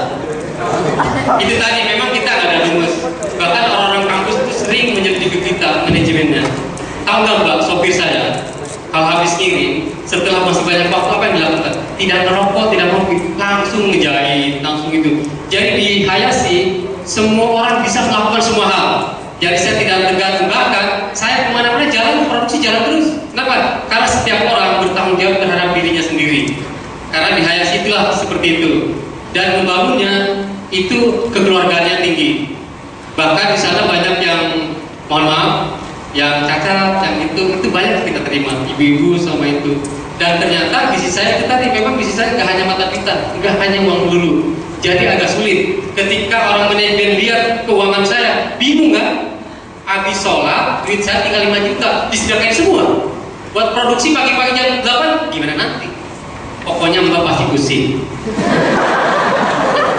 Itu tadi memang kita nggak ada rumus. Bahkan orang-orang kampus itu sering menyelidiki kita manajemennya. Tahu nggak Mbak, sopir saya kalau habis ngirim setelah masih banyak waktu apa yang dilakukan? Tidak merokok, tidak ngopi, langsung ngejahit, langsung itu. Jadi di Hayashi semua orang bisa melakukan semua hal. Jadi saya tidak tergantung, bahkan saya kemana-mana jalan, produksi jalan terus. Kenapa? Karena setiap orang bertanggung jawab terhadap dirinya sendiri. Karena di Hayashi itulah seperti itu. Dan membangunnya itu kekeluargaannya tinggi. Bahkan di sana banyak yang, mohon maaf, yang cacat, yang itu banyak kita terima, ibu-ibu sama itu. Dan ternyata bisnis saya itu tadi, memang bisnis saya nggak hanya mata pita, nggak hanya uang dulu. Jadi agak sulit. Ketika orang manajemen lihat keuangan saya, bingung kan? Habis sholat, duit saya tinggal 5 juta, disediakan semua. Buat produksi pagi-pagi jam 8, gimana nanti? Pokoknya Mbak pasti pusing.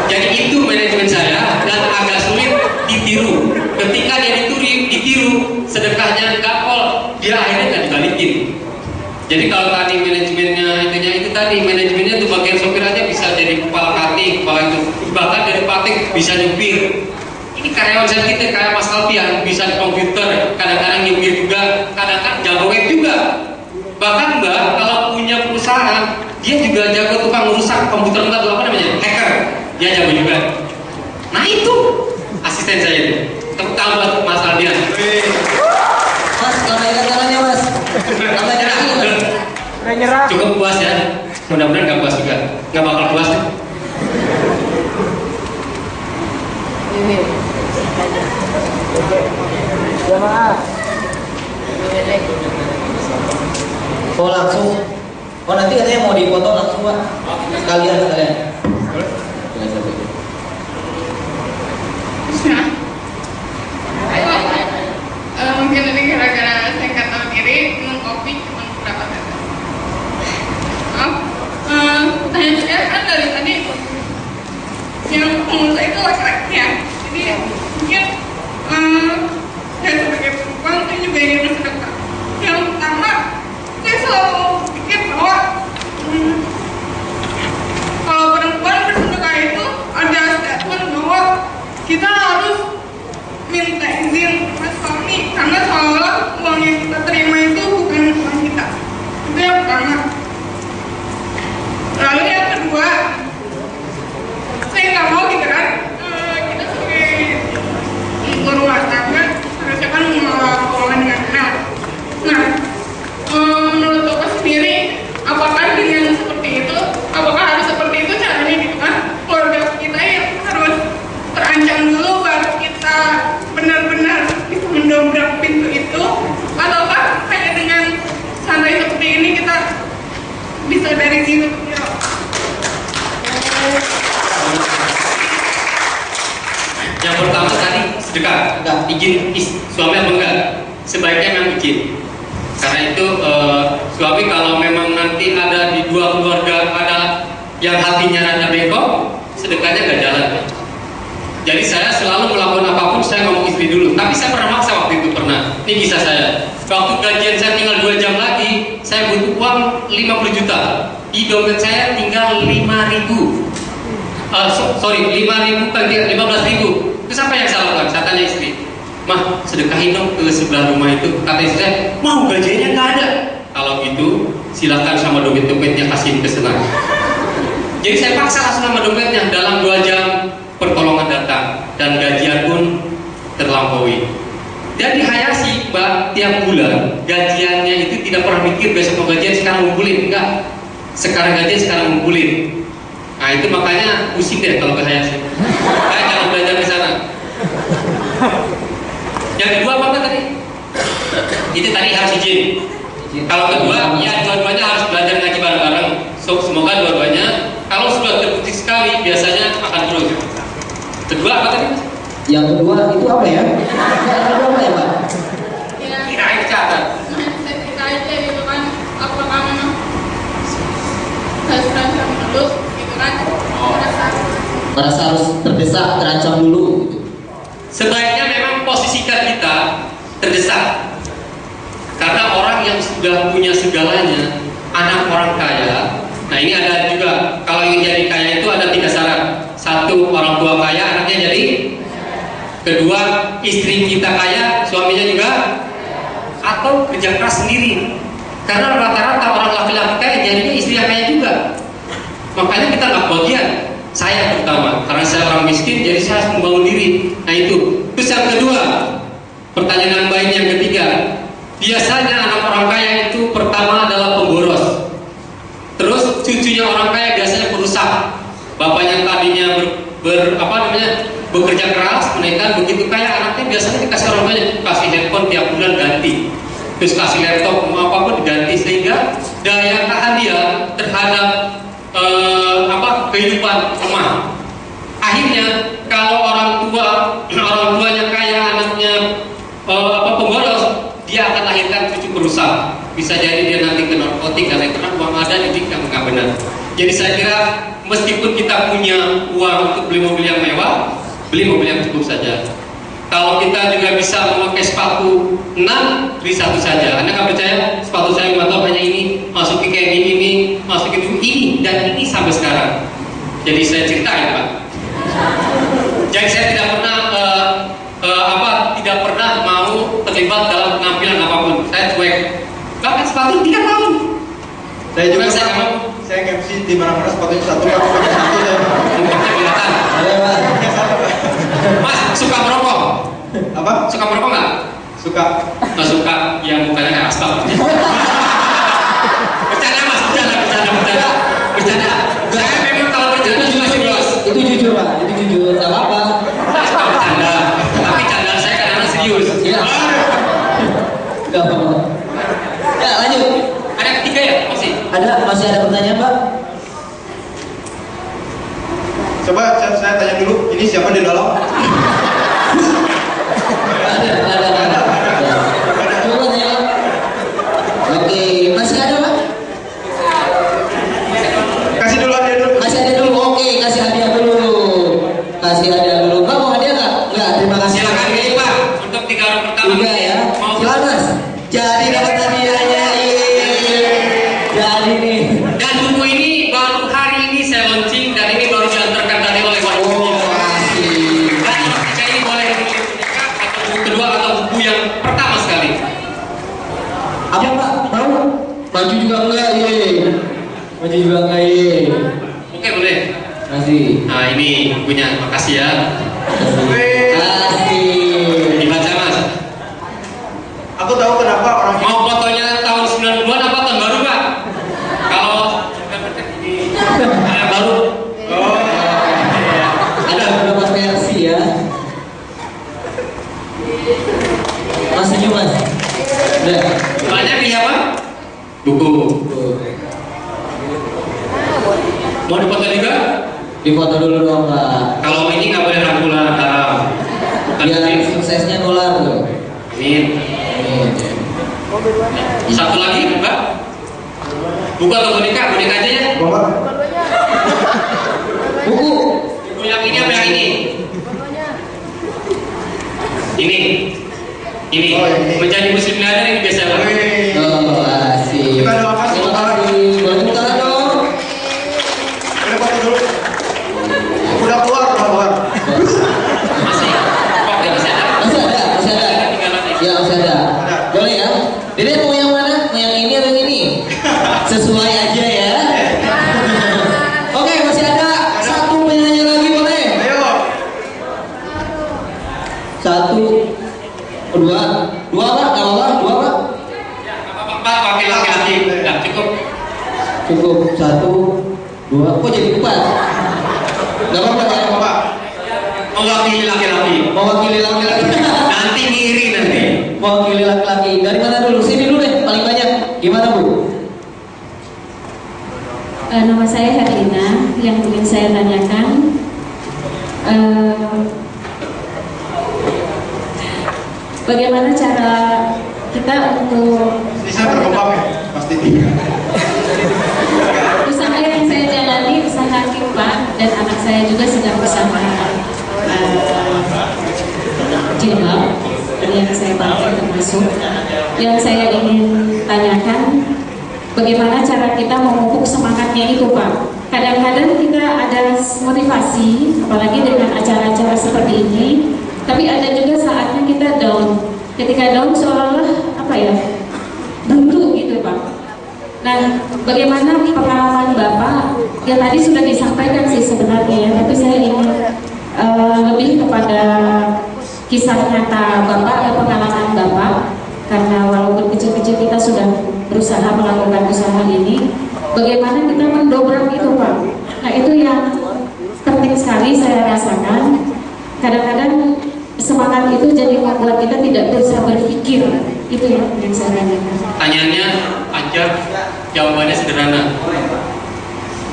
Jadi itu manajemen saya dan agak sulit ditiru. Ketika dia ditiru, sedekahnya nggak pol, dia akhirnya nggak dibalikin. Jadi kalau tadi manajemennya itu tadi manajemennya tuh bagian sopir aja bisa jadi kepala cutting, kepala itu, bahkan dari praktik bisa nyupir. Ini karyawan saya kita kayak Mas Alfian bisa di komputer, kadang-kadang nyupir juga, kadang-kadang jago web juga. Bahkan Mbak kalau punya perusahaan, dia juga jago tukang merusak komputer, entah apa namanya, hacker, dia jago juga. Nah itu asisten saya itu. Tepuk tangan buat Mas Alfian. Mas, lambaikan tangannya Mas. Lambaikan tangannya. Udah nyerah. Cukup puas ya. Mudah-mudahan nggak puas juga. Nggak bakal puas deh. Jamaah. Oh langsung. Oh nanti katanya mau dipotong langsung Pak. Sekalian. Nah, mungkin ini gara-gara saya nggak tahu diri minum kopi cuma berapa tetes. Maaf, pertanyaan saya kan dari tadi yang pengusaha itu laki-laki ya. Jadi mungkin saya sebagai perempuan saya juga ingin bersedekah. Yang pertama, saya selalu pikir bahwa kalau perempuan bersedekah itu ada statement bahwa kita harus minta izin sama suami karena seolah uang yang kita terima itu bukan uang kita. Itu yang pertama. Lalu yang kedua, saya nggak mau gitu kan, kita sebagai ibu rumah tangga harusnya kan mengelola keuangan dengan benar. Nah, Saudari Zino. Yang pertama tadi sedekah, izin suami apa enggak? Sebaiknya memang izin. Karena itu suami kalau memang nanti ada di dua keluarga ada yang hatinya rada bengkok, sedekahnya nggak jalan. Jadi saya selalu melakukan apapun saya ngomong istri dulu. Tapi saya pernah maksa waktu itu pernah. Ini kisah saya. Waktu gajian saya tinggal 2 jam lagi, saya butuh uang 50 juta. Di dompet saya tinggal 5.000. 5.000 kan 15.000. Terus apa yang saya lakukan? Saya tanya istri, "Mah, sedekahin dong ke sebelah rumah itu." Kata istri saya, "Mau, gajiannya nggak ada." Kalau gitu, silakan sama dompet-dompetnya kasihin ke sana. Jadi saya paksa langsung sama dompetnya. Dalam 2 jam pertolongan datang dan gajian pun terlampaui. Dan di Hayasi, Mbak, tiap bulan gajiannya itu tidak pernah mikir besok mau gajian sekarang ngumpulin, enggak. Sekarang gajian sekarang ngumpulin. Nah itu makanya pusing deh kalau ke Hayasi. Kayak jangan belajar ke sana. Yang kedua apa tadi? Itu tadi harus izin. Kalau kedua, ya dua-duanya harus belajar ngaji bareng-bareng. Semoga dua-duanya kalau sudah terbukti sekali biasanya akan terus. Kedua apa tadi? Yang kedua itu apa ya? Yang kedua apa ya, Pak? Kirain catat. Saya cerita aja gitu kan, apakah memang harus terancam terus gitu kan? Merasa harus terdesak, terancam dulu gitu. Sebaiknya memang posisikan kita terdesak. Karena orang yang sudah punya segalanya, anak orang kaya. Nah ini ada juga, kalau ingin jadi kaya itu ada 3 syarat. 1, orang tua kaya, anaknya jadi. Kedua, istri kita kaya, suaminya juga. Atau kerja keras sendiri. Karena rata-rata orang laki-laki kaya jadinya istri yang kaya juga. Makanya kita nggak bagian. Saya terutama, karena saya orang miskin, jadi saya harus membangun diri. Nah itu. Terus yang kedua, pertanyaan yang baik yang ketiga. Biasanya anak orang kaya itu pertama adalah pemboros. Terus cucunya orang kaya biasanya perusak. Bapaknya tadinya bekerja keras, menaikkan begitu kaya, anaknya biasanya dikasih orang tuanya, kasih handphone tiap bulan ganti. Terus kasih laptop, apapun diganti, sehingga daya tahan dia terhadap kehidupan lemah. Akhirnya kalau orang tuanya kaya, anaknya pemboros, dia akan lahirkan cucu perusak. Bisa jadi dia nanti ke narkotik karena uang ada jadi nggak benar. Jadi saya kira meskipun kita punya uang untuk beli mobil yang mewah, beli mobil yang cukup saja. Kalau kita juga bisa memakai sepatu 6, beli 1 saja. Anda nggak percaya? Sepatu saya nggak tahu hanya ini, masukin kayak ini, masukin ini dan ini sampai sekarang. Jadi saya ceritain, Pak. Jadi saya tidak pernah tidak pernah mau terlibat dalam penampilan apapun. Saya cuek. Bahkan sepatu 3 tahun. Saya juga saya mau. Saya MC di mana-mana sepatunya 1, aku pakai 1 saya. Mungkin kelihatan. Mas suka merokok? Apa? Suka merokok nggak? Suka. Nggak suka, ya mukanya kayak aspal. Bercanda mas, bercanda. Saya memang kalau bercanda juga serius. Itu jujur, Pak. Itu jujur. Gak apa-apa. Suka bercanda, tapi candaan saya kadang-kadang serius. Iya. Gak apa-apa. Ya, lanjut. Ada yang ketiga ya? Masih ada pertanyaan, Pak? Coba saya tanya dulu, ini siapa di dalam? Ada. Coba tanya. Oke, masih ada, Pak? Kasih dulu hadiah dulu. Masih ada dulu. Oke, kasih hadiah dulu. Pak, mau hadiah nggak? Nggak, terima kasih. Silakan nih Pak, untuk 3 orang pertama. 3 ya. Mau Silakan, Mas. Jadi dapat hadiahnya. Jadi nih. Dan buku ini baru hari ini saya launching dan ini baru diantarkan tadi oleh Pak. Makasih. Dan jika ini boleh ditulis atau buku kedua atau buku yang pertama sekali. Apa, Pak? Tahu? Maju juga enggak, ye. Maju juga enggak, ye. Oke boleh. Kasih. Nah ini bukunya, makasih ya. Kasih. Dibaca mas. Aku tahu kenapa orang Mau fotonya tahun 90-an apa tahun baru Pak? Kalau baru. Oh. Ada beberapa versi ya. Mas senyum, Mas. Udah. Banyak nih apa? Buku. Mau dipoto juga? Difoto dulu dong Pak. Kalau ini nggak boleh rangkulan haram. Biar suksesnya dolar tuh. Amin. Amin. Satu lagi, Mbak. Buka atau boneka? Boneka aja ya. Buku. Buku yang ini apa yang ini? Ini. Ini. Oh, ini. Menjadi muslim miliarder ini biasa lah. Oh, asik. Kita doakan Terima semoga kasih. Boleh tepuk tangan dong. Udah foto dulu. Udah keluar. Masih. Pokoknya masih ada. Masih ada, masih ada. Tinggal nanti. Ya, masih ada. Boleh ya? Dede mau yang mana? Mau yang ini atau yang ini? Sesuai aja ya. Oke, masih ada satu penyanyi lagi boleh? Ayo. Satu, dua Pak, nggak apa-apa, dua Pak. Pak, wakil laki-laki. Nah, cukup. Cukup satu, dua. Kok jadi empat? Nggak apa-apa ya? Bapak. Mewakili laki-laki. Mewakili laki-laki. Nanti ngiri nanti. Mewakili laki-laki. Dari mana dulu? Sini dulu deh, paling banyak. Gimana Bu? Nama saya Herlina. Yang ingin saya tanyakan, bagaimana cara kita untuk Ini saya terkembang ya, pasti. usaha yang saya jalani, usaha kipa, dan anak saya juga sedang bersama jilbab yang saya pakai termasuk. Yang saya ingin tanyakan, bagaimana cara kita memupuk semangatnya itu Pak. Kadang-kadang kita ada motivasi, apalagi dengan acara-acara seperti ini, tapi ada juga saatnya kita down. Ketika down seolah-olah apa ya, buntu gitu Pak. Nah, bagaimana pengalaman Bapak yang tadi sudah disampaikan sih sebenarnya ya, tapi saya ingin lebih kepada kisah nyata Bapak dan pengalaman Bapak, karena walaupun kecil-kecil kita sudah berusaha melakukan usaha ini, bagaimana kita mendobrak itu Pak. Nah, itu yang penting sekali saya rasakan. Kadang-kadang semangat itu jadi membuat kita tidak bisa berpikir. Itu yang saya tanyakan. Tanyanya aja, jawabannya sederhana.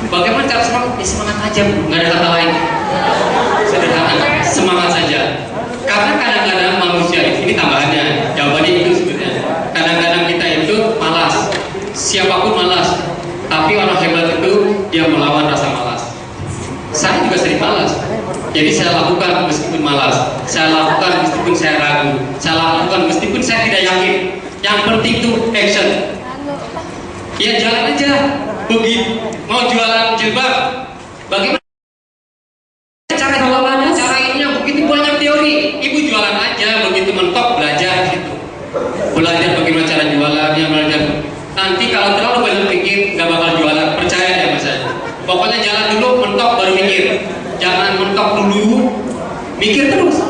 Bagaimana cara semangat? Ya semangat aja, nggak ada kata lain. Sederhana, semangat saja. Karena kadang-kadang manusia ini tambahannya, jawabannya itu sebenarnya. Kadang-kadang kita itu malas, siapapun malas. Tapi orang hebat itu dia melawan rasa malas. Saya juga sering malas. Jadi saya lakukan meskipun malas, saya lakukan meskipun saya ragu, saya lakukan meskipun saya tidak yakin. Yang penting itu action. Ya jalan aja. Begitu mau jualan jilbab, bagaimana cara jualannya? Cara ininya begitu banyak teori. Ibu jualan aja, begitu mentok belajar gitu. Belajar bagaimana cara jualannya, belajar. Nanti kalau terlalu banyak pikir nggak bakal jualan. Percaya ya mas. Pokoknya jalan dulu, mentok baru mikir. Jangan mentok dulu, mikir terus.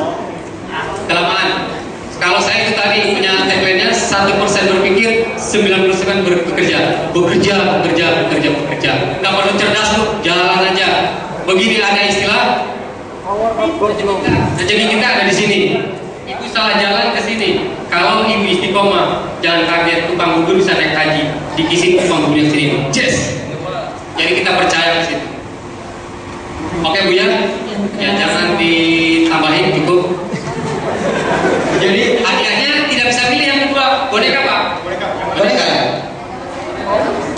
Kelamaan. Kalau saya itu tadi punya tagline-nya 1% berpikir, 90% bekerja. Bekerja. Nggak perlu cerdas tuh, jalan aja. Begini ada istilah, rezeki kita ada di sini. Ibu salah jalan ke sini. Kalau ibu istiqomah, jangan kaget tukang bubur bisa naik haji. Dikisin tukang bubur yang sini. Yes. Jadi kita percaya ke situ. Oke Bu ya, jangan ditambahin cukup. Jadi hadiahnya tidak bisa pilih yang kedua. Boneka Pak? Boneka ya?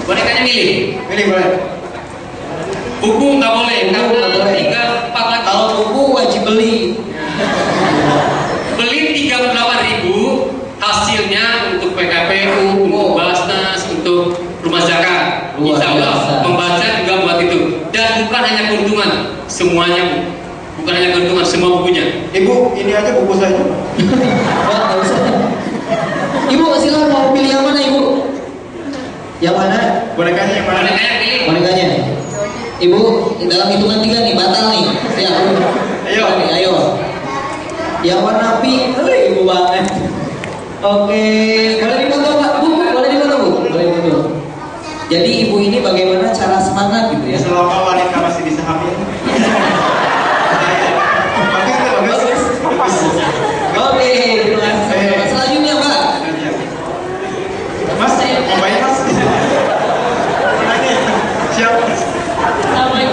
Bonekanya milih. Pilih boleh. Buku nggak boleh, Buku karena nggak boleh. 3-4 lagi. Kalau buku wajib beli. Beli 38.000, hasilnya untuk PKPU, untuk Basnas, untuk rumah zakat. Luar Insya Allah biasa. membaca juga buat itu. Dan bukan hanya keuntungan, semuanya Bu. Bukan hanya keuntungan, semua bukunya. Ibu, ini aja buku saya. Wah, nggak usah. Ibu silakan mau pilih yang mana Ibu? Yang mana? Bonekanya yang mana? Bonekanya pilih. Bonekanya. Ibu dalam hitungan 3 nih, batal nih. Ya. Ayo. Nih, ayo. Yang warna pink, ibu banget. Oke, boleh difoto Pak? Bu, boleh difoto Bu? Boleh difoto. Jadi ibu ini bagaimana cara semangat gitu ya? Selama wanita masih bisa hamil. Bagus. Oke, terima kasih. Selanjutnya Pak. Mas, mau bayar mas? Siap. Assalamualaikum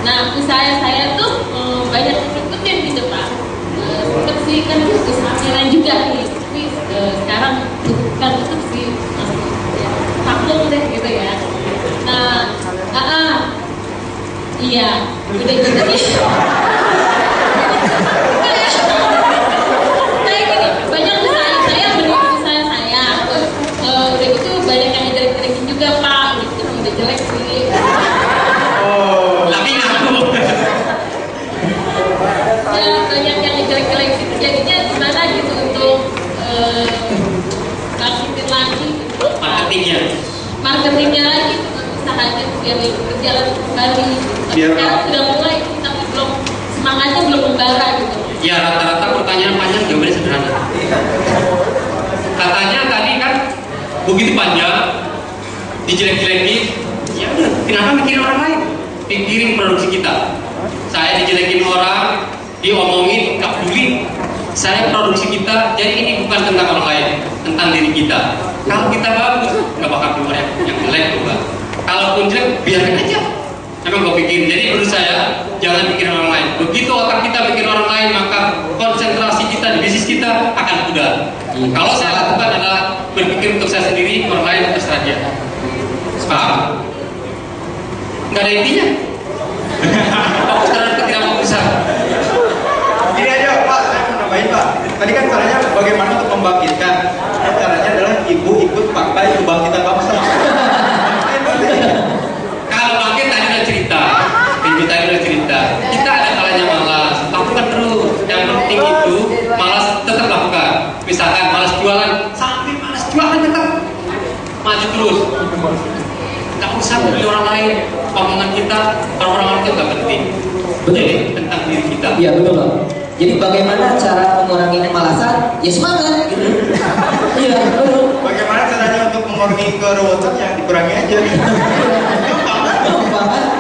Nah, usaha saya tuh banyak ikutin gitu Pak. Tetap sih kan usaha mainan juga nih, tapi sekarang bukan tetap sih masih ya, vakum deh gitu ya. Nah, iya, udah gitu nih. Kayak gini, banyak usaha saya menipu usaha saya. Udah gitu banyak yang jelek-jelekin juga Pak. Udah jelek sih. Tapi ngaku. Ya, banyak yang jelek-jelek gitu. Jadinya gimana gitu untuk bangkitin lagi gitu. Marketingnya lagi usahanya biar berjalan kembali. Sekarang sudah mulai tapi belum semangatnya belum membara gitu. Ya rata-rata pertanyaan panjang jawabannya sederhana. Katanya tadi kan begitu panjang, dijelek-jelekin, ya udah kenapa mikirin orang lain? Pikirin produksi kita. Saya dijelekin orang, diomongin, gak peduli. Saya produksi kita, jadi ini bukan tentang orang lain, tentang diri kita. Kalau kita bagus, nggak bakal keluar yang jelek juga. Kalaupun jelek, biarin aja. Emang gue pikirin. Jadi menurut saya, jangan pikirin orang lain. Begitu otak kita pikirin orang lain, maka konsentrasi kita di bisnis kita akan pudar. Kalau saya lakukan adalah berpikir untuk saya sendiri, orang lain terserah dia. Paham? Nggak ada intinya. Fokus terhadap ketidakfokusan. Gini aja Pak, saya mau nambahin Pak. Tadi kan caranya bagaimana untuk membangkitkan. Caranya adalah ibu ikut pakai kebangkitan bangsa. Kalau bangkit tadi udah cerita, Ibu tadi udah cerita. Kita ada kalanya malas, lakukan terus. Yang penting itu malas tetap lakukan. Misalkan malas jualan, sampai malas jualan tetap maju terus. Gak usah beli orang lain. Omongan kita, orang itu gak penting. Jadi tentang diri kita. Iya betul Pak. Jadi bagaimana cara mengurangi kemalasan? Ya semangat gitu. Iya betul. Bagaimana caranya untuk mengurangi kerewetan ya dikurangi aja.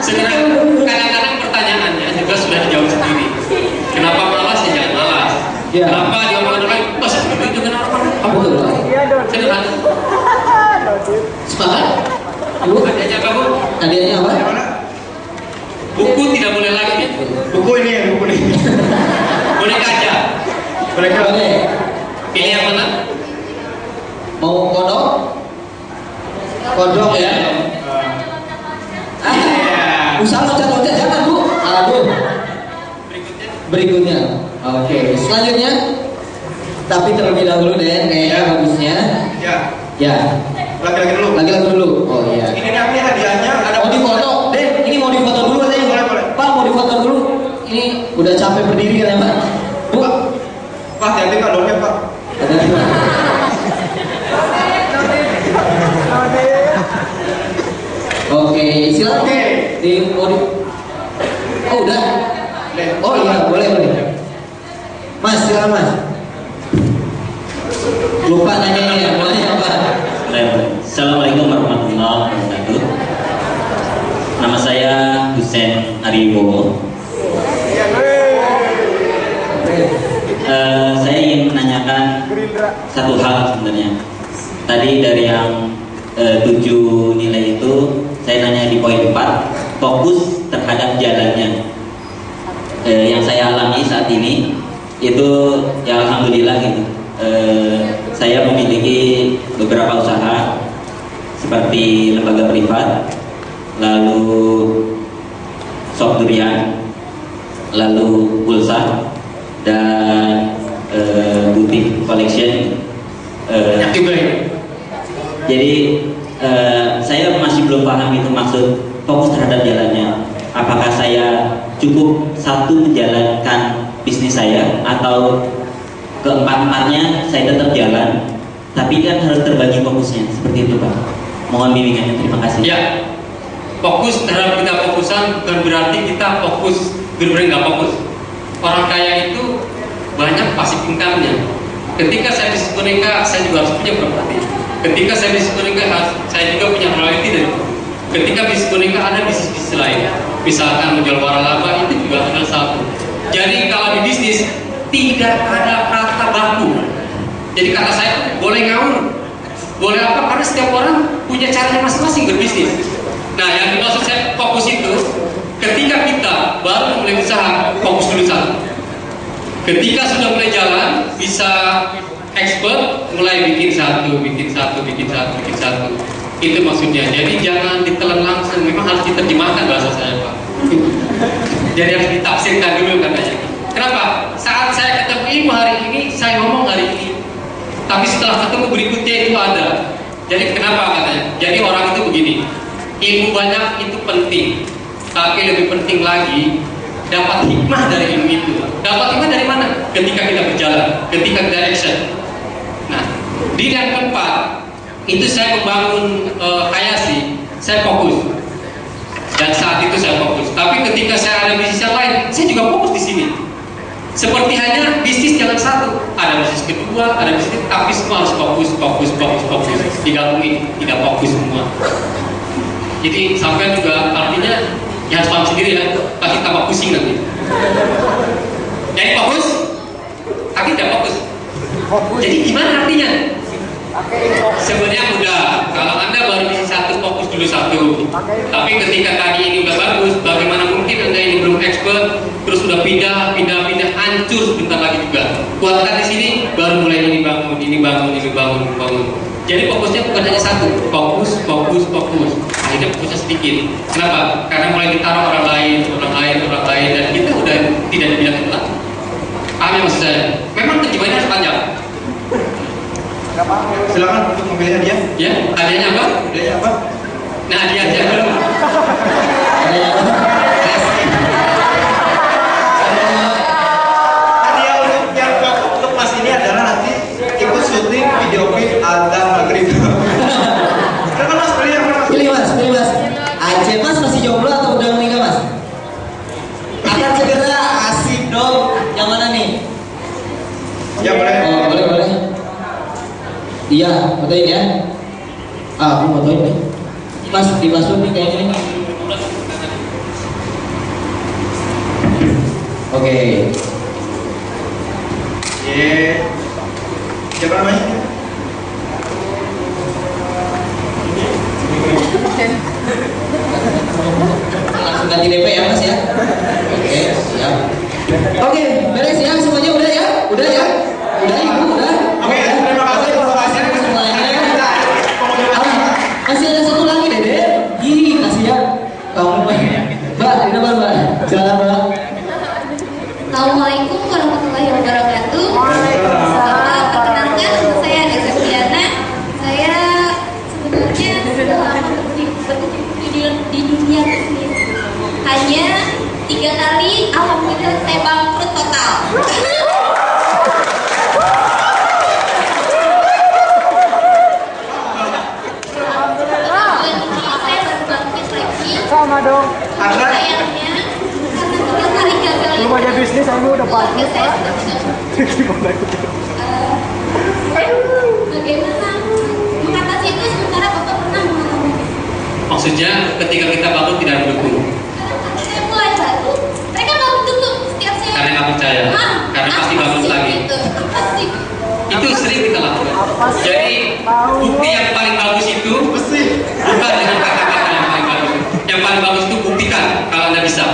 Sebenarnya kadang-kadang pertanyaannya juga sudah dijawab sendiri. Kenapa malas ya jangan malas. Ya. Kenapa diomongin orang lain? Pas itu dengan orang lain. Apa betul Pak? Sederhana. Semangat. Bu, Hadiahnya apa Bu? hadiahnya apa? Buku tidak boleh lagi. Buku ini ya, buku ini. Boleh kaca. Mereka Boleh. Pilih yang mana? Mau kodok? Kodok ya. Usaha loncat-loncat jangan Bu. Aduh. Berikutnya. Oke. Selanjutnya. Tapi terlebih dahulu deh kayaknya bagusnya. ya, Ya. laki-laki dulu. Lagi-lagi dulu. Oh iya. Ini nanti hadiahnya ada Mau difoto, deh. Ini mau difoto dulu katanya. Boleh, boleh. Pak mau difoto dulu. Ini udah capek berdiri katanya Pak. Bu. Pak, hati-hati Pak, dompet Pak. Hati-hati, Pak. Oke, silakan. Oke. Mau di. Oh udah. Oh iya, boleh. Mas, silakan Mas. Lupa nanya ya, boleh apa? Assalamualaikum warahmatullahi wabarakatuh. Nama saya Husein Aribowo. Saya ingin menanyakan satu hal sebenarnya. Tadi dari yang 7 nilai itu, saya nanya di poin 4, fokus terhadap jalannya. Yang saya alami saat ini itu ya alhamdulillah gitu. Saya memiliki beberapa usaha seperti lembaga privat, lalu shop durian, lalu pulsa, dan butik collection. Jadi saya masih belum paham itu maksud fokus terhadap jalannya. Apakah saya cukup satu menjalankan bisnis saya atau keempat-empatnya saya tetap jalan, tapi kan harus terbagi fokusnya, seperti itu Pak. Mohon bimbingannya, terima kasih. Ya, fokus terhadap kita fokusan bukan berarti kita fokus benar-benar nggak fokus. Orang kaya itu banyak pasif income-nya. Ketika saya bisnis boneka, saya juga harus punya properti. Ketika saya bisnis boneka, saya juga punya royalti dari itu. Ketika bisnis boneka ada bisnis lain, misalkan menjual waralaba itu juga adalah satu. Jadi kalau di bisnis tidak ada kata baku. Jadi kata saya boleh ngawur, boleh apa, karena setiap orang punya caranya masing-masing berbisnis. Nah yang dimaksud saya fokus itu ketika kita mulai usaha, fokus dulu satu. Ketika sudah mulai jalan, bisa expert, mulai bikin satu. Itu maksudnya. Jadi jangan ditelan langsung, memang harus diterjemahkan bahasa saya, Pak. Jadi harus ditafsirkan dulu katanya. Kenapa? Saat saya ketemu ilmu hari ini, saya ngomong hari ini. Tapi setelah ketemu berikutnya itu ada. Jadi kenapa katanya? Jadi orang itu begini, ilmu banyak itu penting, tapi lebih penting lagi dapat hikmah dari ilmu itu. Dapat hikmah dari mana? Ketika kita berjalan, ketika kita action. Nah, di yang keempat itu saya membangun Hayashi, saya fokus. Dan saat itu saya fokus. Tapi ketika saya ada bisnis yang lain, saya juga fokus di sini. Seperti hanya bisnis jangan satu, ada bisnis kedua, ada bisnis, tapi semua harus fokus. Digabungin, tidak fokus semua. Jadi sampai juga artinya ya harus paham sendiri ya, pasti tambah pusing nanti. Jadi fokus, tapi tidak fokus. Jadi gimana artinya? Sebenarnya mudah. Kalau Anda baru bisa satu, fokus dulu satu. Tapi ketika tadi ini udah bagus, bagaimana mungkin Anda ini belum expert, terus udah pindah, hancur sebentar lagi juga. Kuatkan di sini, baru mulai ini bangun. Jadi fokusnya bukan hanya satu, fokus. Akhirnya fokusnya sedikit. Kenapa? Karena mulai ditaruh orang lain, dan kita udah tidak dibilang itu lagi. Paham ya maksud saya? Memang terjemahannya harus panjang. Silakan untuk memilih hadiah. Ya, hadiahnya apa? Hadiahnya apa? Nah, hadiahnya dulu. Hadiah untuk Mas ini adalah nanti ikut syuting video klip Azan Maghrib. Kenapa Mas pilih apa Mas? Pilih mas. Aceh mas masih jomblo atau udah menikah mas? Akan segera asik dong. Yang mana nih? Ya boleh. Oh boleh. Iya, fotoin ya. Aku fotoin nih. Mas, dimasukin nih kayaknya nih. Oke. Siapa namanya? Langsung ganti DP ya mas ya. Oke, siap. Oke, beres ya semuanya udah ya? Udah ya? Udah ibu udah. Oke, terima kasih informasinya. Masih ada satu lagi Dede. Ih, kasihan. Kamu Mbak, ini apa Mbak? Jalan Mbak. Assalamualaikum warahmatullahi wabarakatuh. Perkenalkan, saya Ade Septiana. Saya sebenarnya sudah lama berkecimpung di dunia bisnis. Hanya 3 kali, alhamdulillah saya bangkrut total. Sama dong. Sayangnya karena 3 kali gagal Belum aja bisnis, aku udah keluarga pasti. saya sudah tidak bagaimana mengatasi itu sementara Bapak pernah mengalami. Maksudnya ketika kita bangun tidak mendukung. Karena saya mulai baru, mereka nggak mendukung setiap saya. Karena nggak percaya. Karena pasti apa bagus sih lagi. Itu? Apa sih? Itu sering kita lakukan. Jadi bukti yang paling bagus itu bukan dengan kata-kata yang paling bagus. Yang paling bagus itu buktikan kalau Anda bisa.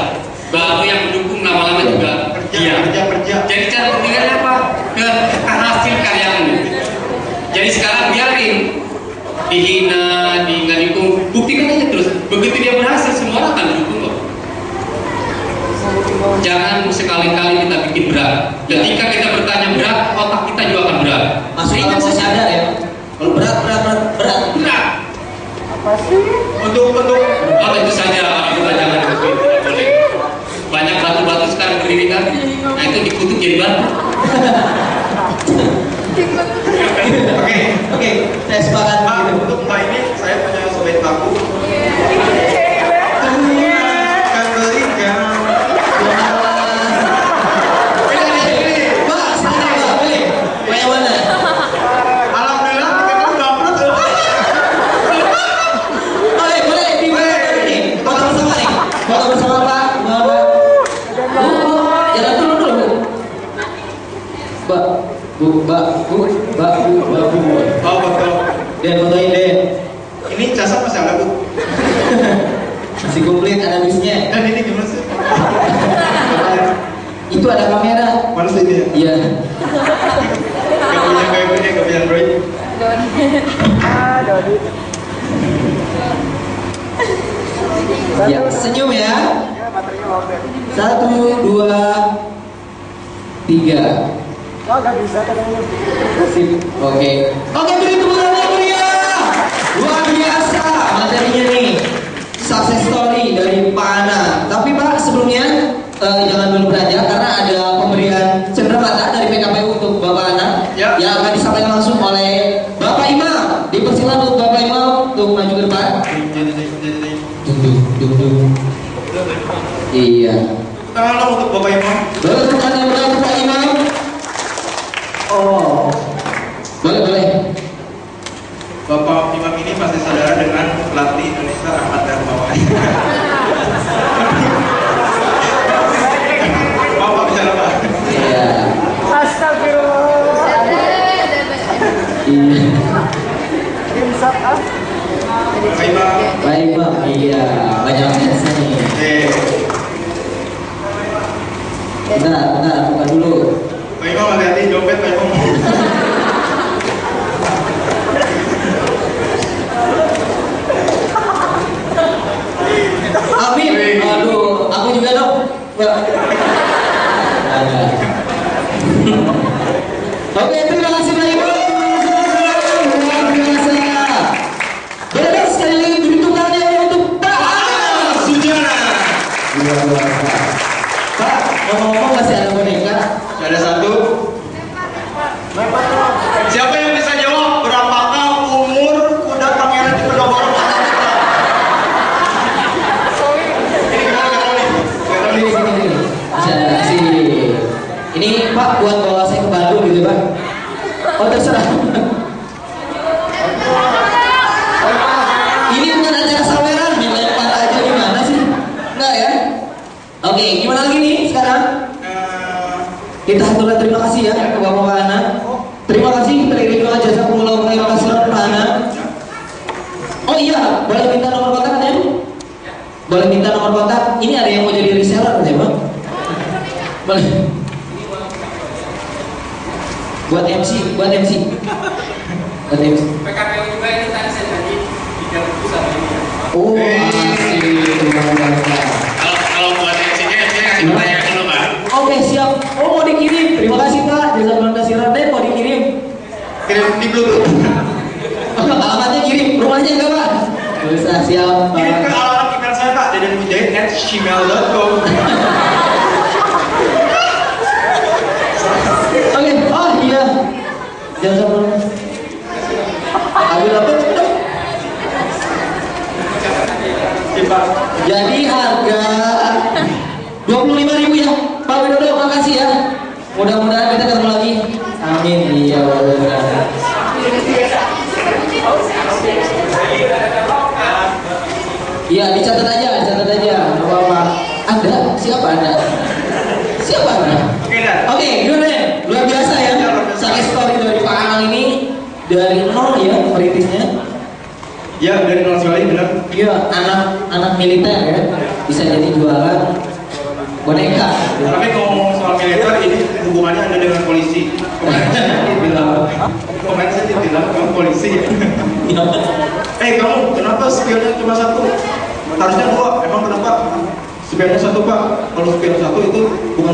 Baru yang mendukung lama-lama juga dia. Kerja. Jadi cara buktikannya apa? Ke hasil karyamu. Jadi sekarang biarin dihina, nggak didukung, buktikan aja terus. Begitu dia berhasil, semua orang akan dukung kok. Jangan sekali-kali kita bikin berat. Ketika kita bertanya berat, otak kita juga akan berat. Masuk kalau saya sadar ya. Kalau berat. Apa sih? Untuk Oh, itu saja, kita jangan dikutuk, tidak boleh. Banyak batu-batu sekarang berdiri kan, nah itu dikutuk jadi batu. Oke, saya sepakat. untuk Mbak ini saya punya sobat baku. Mbak, silakan Mbak, pilih. Mau yang mana? Alhamdulillah kita bangkrut. Boleh di ini. Foto bersama nih. Foto bersama Pak. Mbak. Jalan dulu. Mbak. Oh betul. Dan fotoin deh. Ini jasa masih ada Bu. Masih komplit, ada bisnya. Dan ini gimana sih? Iya. Gak punya BB, gak punya Android. Dodi. Ya, senyum ya. Baterainya lowbat. 1, 2, 3. Oh, gak bisa katanya. Sip. Oke, beri tepuk tangan yang meriah. Luar biasa materinya nih. Success story dari Pak Ana. Tapi Pak, sebelumnya jangan dulu beranjak karena ada pemberian cenderamata dari PKPU untuk Bapak Ana yang akan disampaikan langsung oleh Bapak Imam. Dipersilakan untuk Bapak Imam untuk maju ke depan. Duduk. Iya. Tangan lo untuk Bapak Imam. Tepuk tangan yang meriah untuk Pak Imam. Oh, boleh. Bapak Imam ini pasti saudara dengan pelatih Indonesia Ahmad Darmawan. Bapak bicara Pak. Iya. Astagfirullah. Iya. Imsak ah. Bapak Imam. Baik Pak, iya banyak biasa nih. Bentar, buka dulu. Pak Imam hati-hati dompet Pak Imam. Amin. Aduh, aku juga dong. Oke, terima kasih Pak Imam. Luar biasa. Boleh sekali lagi beri tepuk tangan yang untuk Pak Ana Sujana. Luar biasa. Pak, ngomong-ngomong masih ada boneka? Ada satu. Siapa yang bisa jawab berapakah umur kuda pangeran di Penogoro? Ini. Bisa sini. Ini Pak buat bawa saya ke Bandung gitu Pak. Oh terserah. Ini bukan acara saweran, dilempar aja gimana sih? Enggak ya? Oke, gimana lagi nih sekarang? Kita haturkan terima kasih ya ke Bapak Ana. Terima kasih terima jasa pengelola terima kasih Pak Ana. Oh iya, boleh minta nomor kontak ya? Boleh minta nomor kontak. Ini ada yang mau jadi reseller ya Bang? Boleh. Buat MC. Buat MC. PKPU juga ini tadi saya janji 3.000 sama ini ya. Oh, asik. Kalau buat MC-nya kasih pertanyaan dulu Pak. Oke, siap. Oh, mau dikirim. Terima kasih Pak. Jasa Melanda Sirande mau dikirim. Kirim di Bluetooth. Alamatnya kirim. Rumahnya enggak Pak? Bisa, siap. Kirim ke alamat email saya Pak, dedenmujahid@gmail.com. Oke, oh iya. Jasa Melanda. Aku dapat. Jadi harga 25.000 ya Pak Widodo, makasih ya. Mudah-mudahan kita ketemu lagi. Amin. Iya benar. Iya dicatat aja. Gak apa-apa. Anda? Siapa Anda? Oke, gimana? Luar biasa ya. Success story dari Pak Anang ini dari nol ya merintisnya. Ya dari nol sekali benar. Iya, anak militer ya, bisa jadi jualan boneka. Tapi ngomong soal militer ini hubungannya ada dengan polisi. Kemarin saya dibilang kamu polisi. Kamu kenapa spionnya cuma satu? Harusnya dua. Emang kenapa? Spionnya satu Pak. Kalau spion satu itu bukan